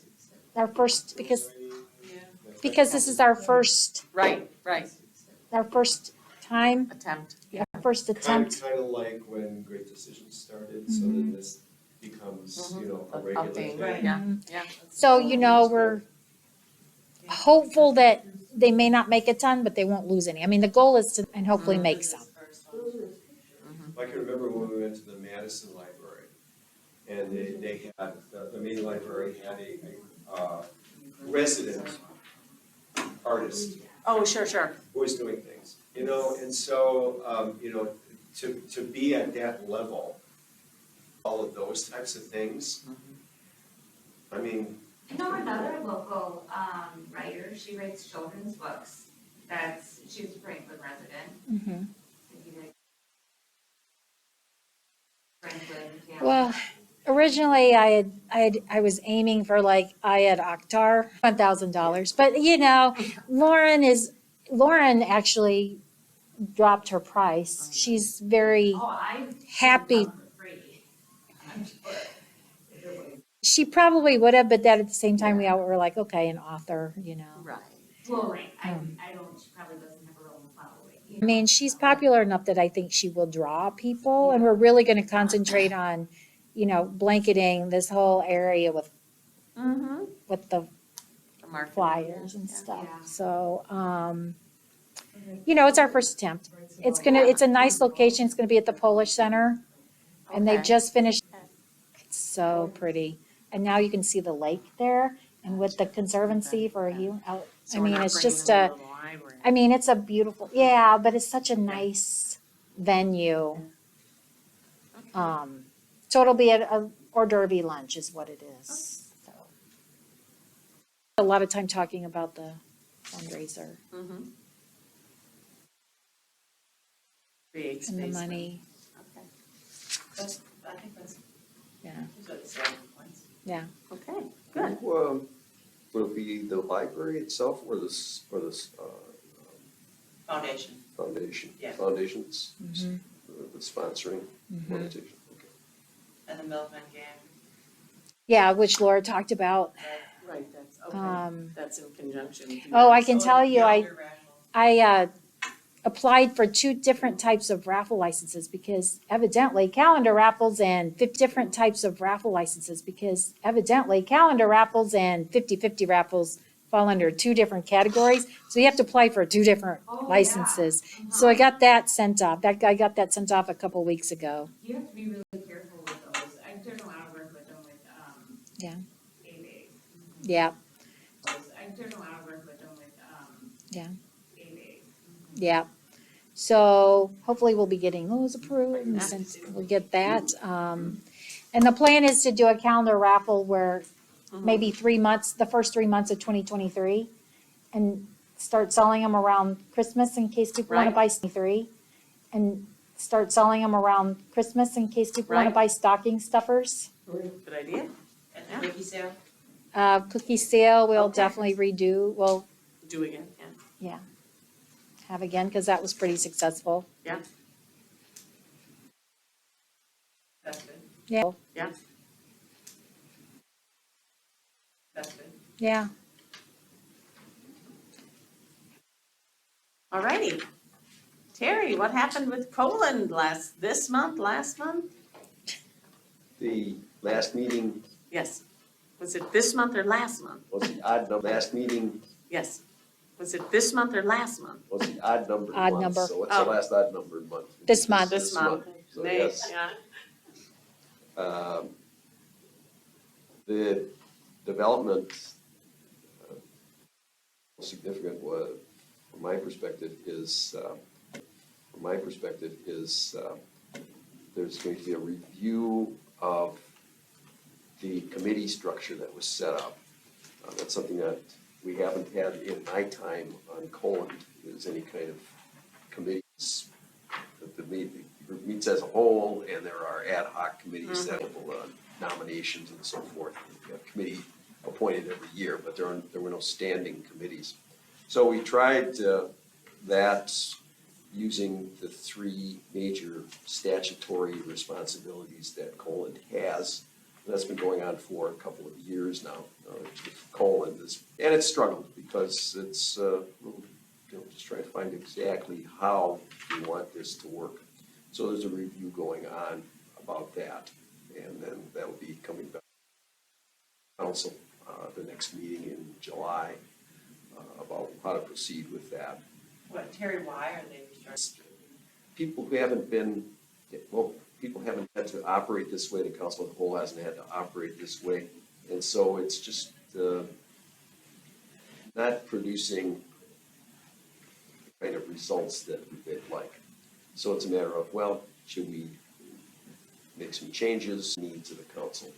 Yeah. this is our first time, attempt. our first attempt. kind of like when Great Decisions started, so then this becomes, a regular thing, thing. yeah. So, we're hopeful that they may not make a ton, but they won't lose any. I mean, the goal is to, and hopefully make some. I can remember when we went to the Madison Library, and they had, the main library had a resident artist Oh, sure, who was doing things, and so, to be at that level, all of those types of things, I mean, Another local, writer, she writes children's books, she's a Franklin resident. Mhm. If you like Franklin, yeah. Well, originally I was aiming for like Ayad Akhtar, $1,000, but Lauren actually dropped her price. She's very I happy. for free, I'm sure. She probably would have, but that at the same time, we all were like, okay, an author, right. Well, right, I don't, she probably doesn't have her own following. I mean, she's popular enough that I think she will draw people, and we're really gonna concentrate on, blanketing this whole area with the The market. flyers and stuff. Yeah. So, it's our first attempt. It's a nice location. It's gonna be at the Polish Center, and they Okay. just finished. It's so pretty. And now you can see the lake there, and with the conservancy for you, So I we're mean, not it's bringing just them a, to the library. I mean, it's a beautiful, yeah, but it's such a nice venue. So it'll be a hors d'oeuvre lunch is what it is, so. A lot of time talking about the fundraiser Mhm. Creates and the space then. money, Okay. I think that's, yeah, those are the selling points. yeah. Okay, good. Will it be the library itself or the Foundation. foundation? Yeah. Foundation's Mhm. the sponsoring organization, okay. And the Milkman Gang. Yeah, which Laura talked about. Right, that's, okay, Um, that's in conjunction. oh, I can tell you, Calendar raffle. I applied for 2 different types of raffle licenses because evidently calendar raffles and 50 different types of raffle licenses because evidently calendar raffles and 50/50 raffles fall under 2 different categories. So you have to apply for 2 different licenses. So I got that sent off. I got that sent off a couple weeks ago. You have to be really careful with those. I've done a lot of work with them with, Yeah. ABA. Yeah, I've done a lot of work with them with, yeah, ABA. yeah. So hopefully we'll be getting those approved and since we'll get that. And the plan is to do a calendar raffle where maybe 3 months, the first 3 months of 2023, and start selling them around Christmas in case people want to buy 23, and start selling them around Christmas in case people want to Right. buy stocking stuffers. Good idea. And the cookie sale. Cookie sale, we'll Okay. definitely redo, we'll, Do again, yeah. have again, because that was pretty successful. That's good. Yeah. Yeah. That's good. Yeah. Alrighty. Terry, what happened with Poland this month, last month? The last meeting Yes. Was it this month or last month? was the odd number, last meeting Yes. Was it this month or last month? was the odd number Odd month, number. so it's the last odd numbered month. This month. This month. So May, yes, yeah. the development significant was, from my perspective, is there's going to be a review of the committee structure that was set up. That's something that we haven't had in my time on Colin, is any kind of committees. The group meets as a whole, and there are ad hoc committees that handle nominations and so forth. We have committee appointed every year, but there were no standing committees. So we tried that using the 3 major statutory responsibilities that Colin has. And that's been going on for a couple of years now. Colin is, and it's struggled because it's just trying to find exactly how we want this to work. So there's a review going on about that, and then that will be coming back to council the next meeting in July about how to proceed with that. What, Terry, why are they restructuring? People who haven't been, people haven't had to operate this way, the council as a whole hasn't had to operate this way, and so it's just not producing the kind of results that they'd like. So it's a matter of, well, should we make some changes, needs of the council?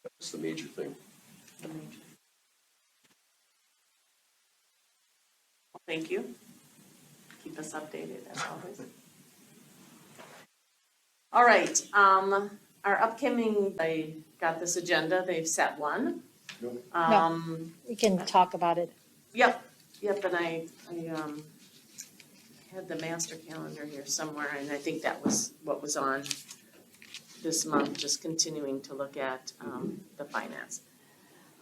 That's the major thing. Well, thank you. Keep us updated as always. All right, our upcoming, I got this agenda, they've set one. We can talk about it. Yep, and I had the master calendar here somewhere, and I think that was what was on this month, just continuing to look at, the finance.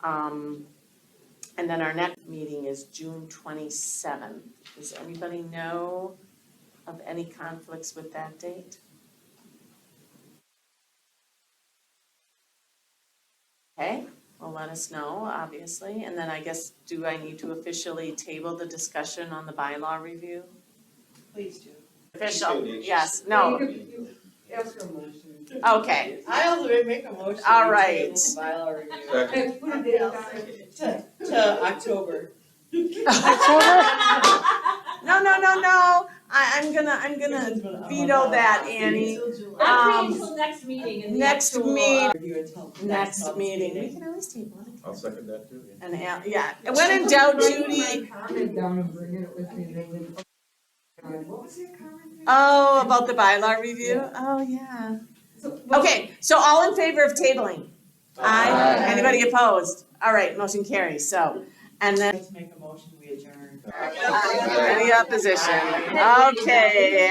And then our next meeting is June 27th. Does anybody know of any conflicts with that date? Okay, well, let us know, obviously, and then I guess, do I need to officially table the discussion on the bylaw review? Please do. Official, Please do. yes, no, Ask for a motion. Okay, I also make a motion. all right. Bylaw review. Second. Put a date on it. To October. No, I'm gonna veto that, Annie. I'm waiting until next meeting and the Next actual, meeting. Review until Next month's meeting, we can always table it. I'll second that too, yeah. And, yeah, when in doubt, Judy. Write my comment down and bring it with me, and then what was your comment? Oh, about the bylaw review? Oh, yeah. Okay, so all in favor of tabling? Aye. Anybody opposed? All right, motion carries, so, and then, Let's make a motion, we adjourn. any opposition? Okay.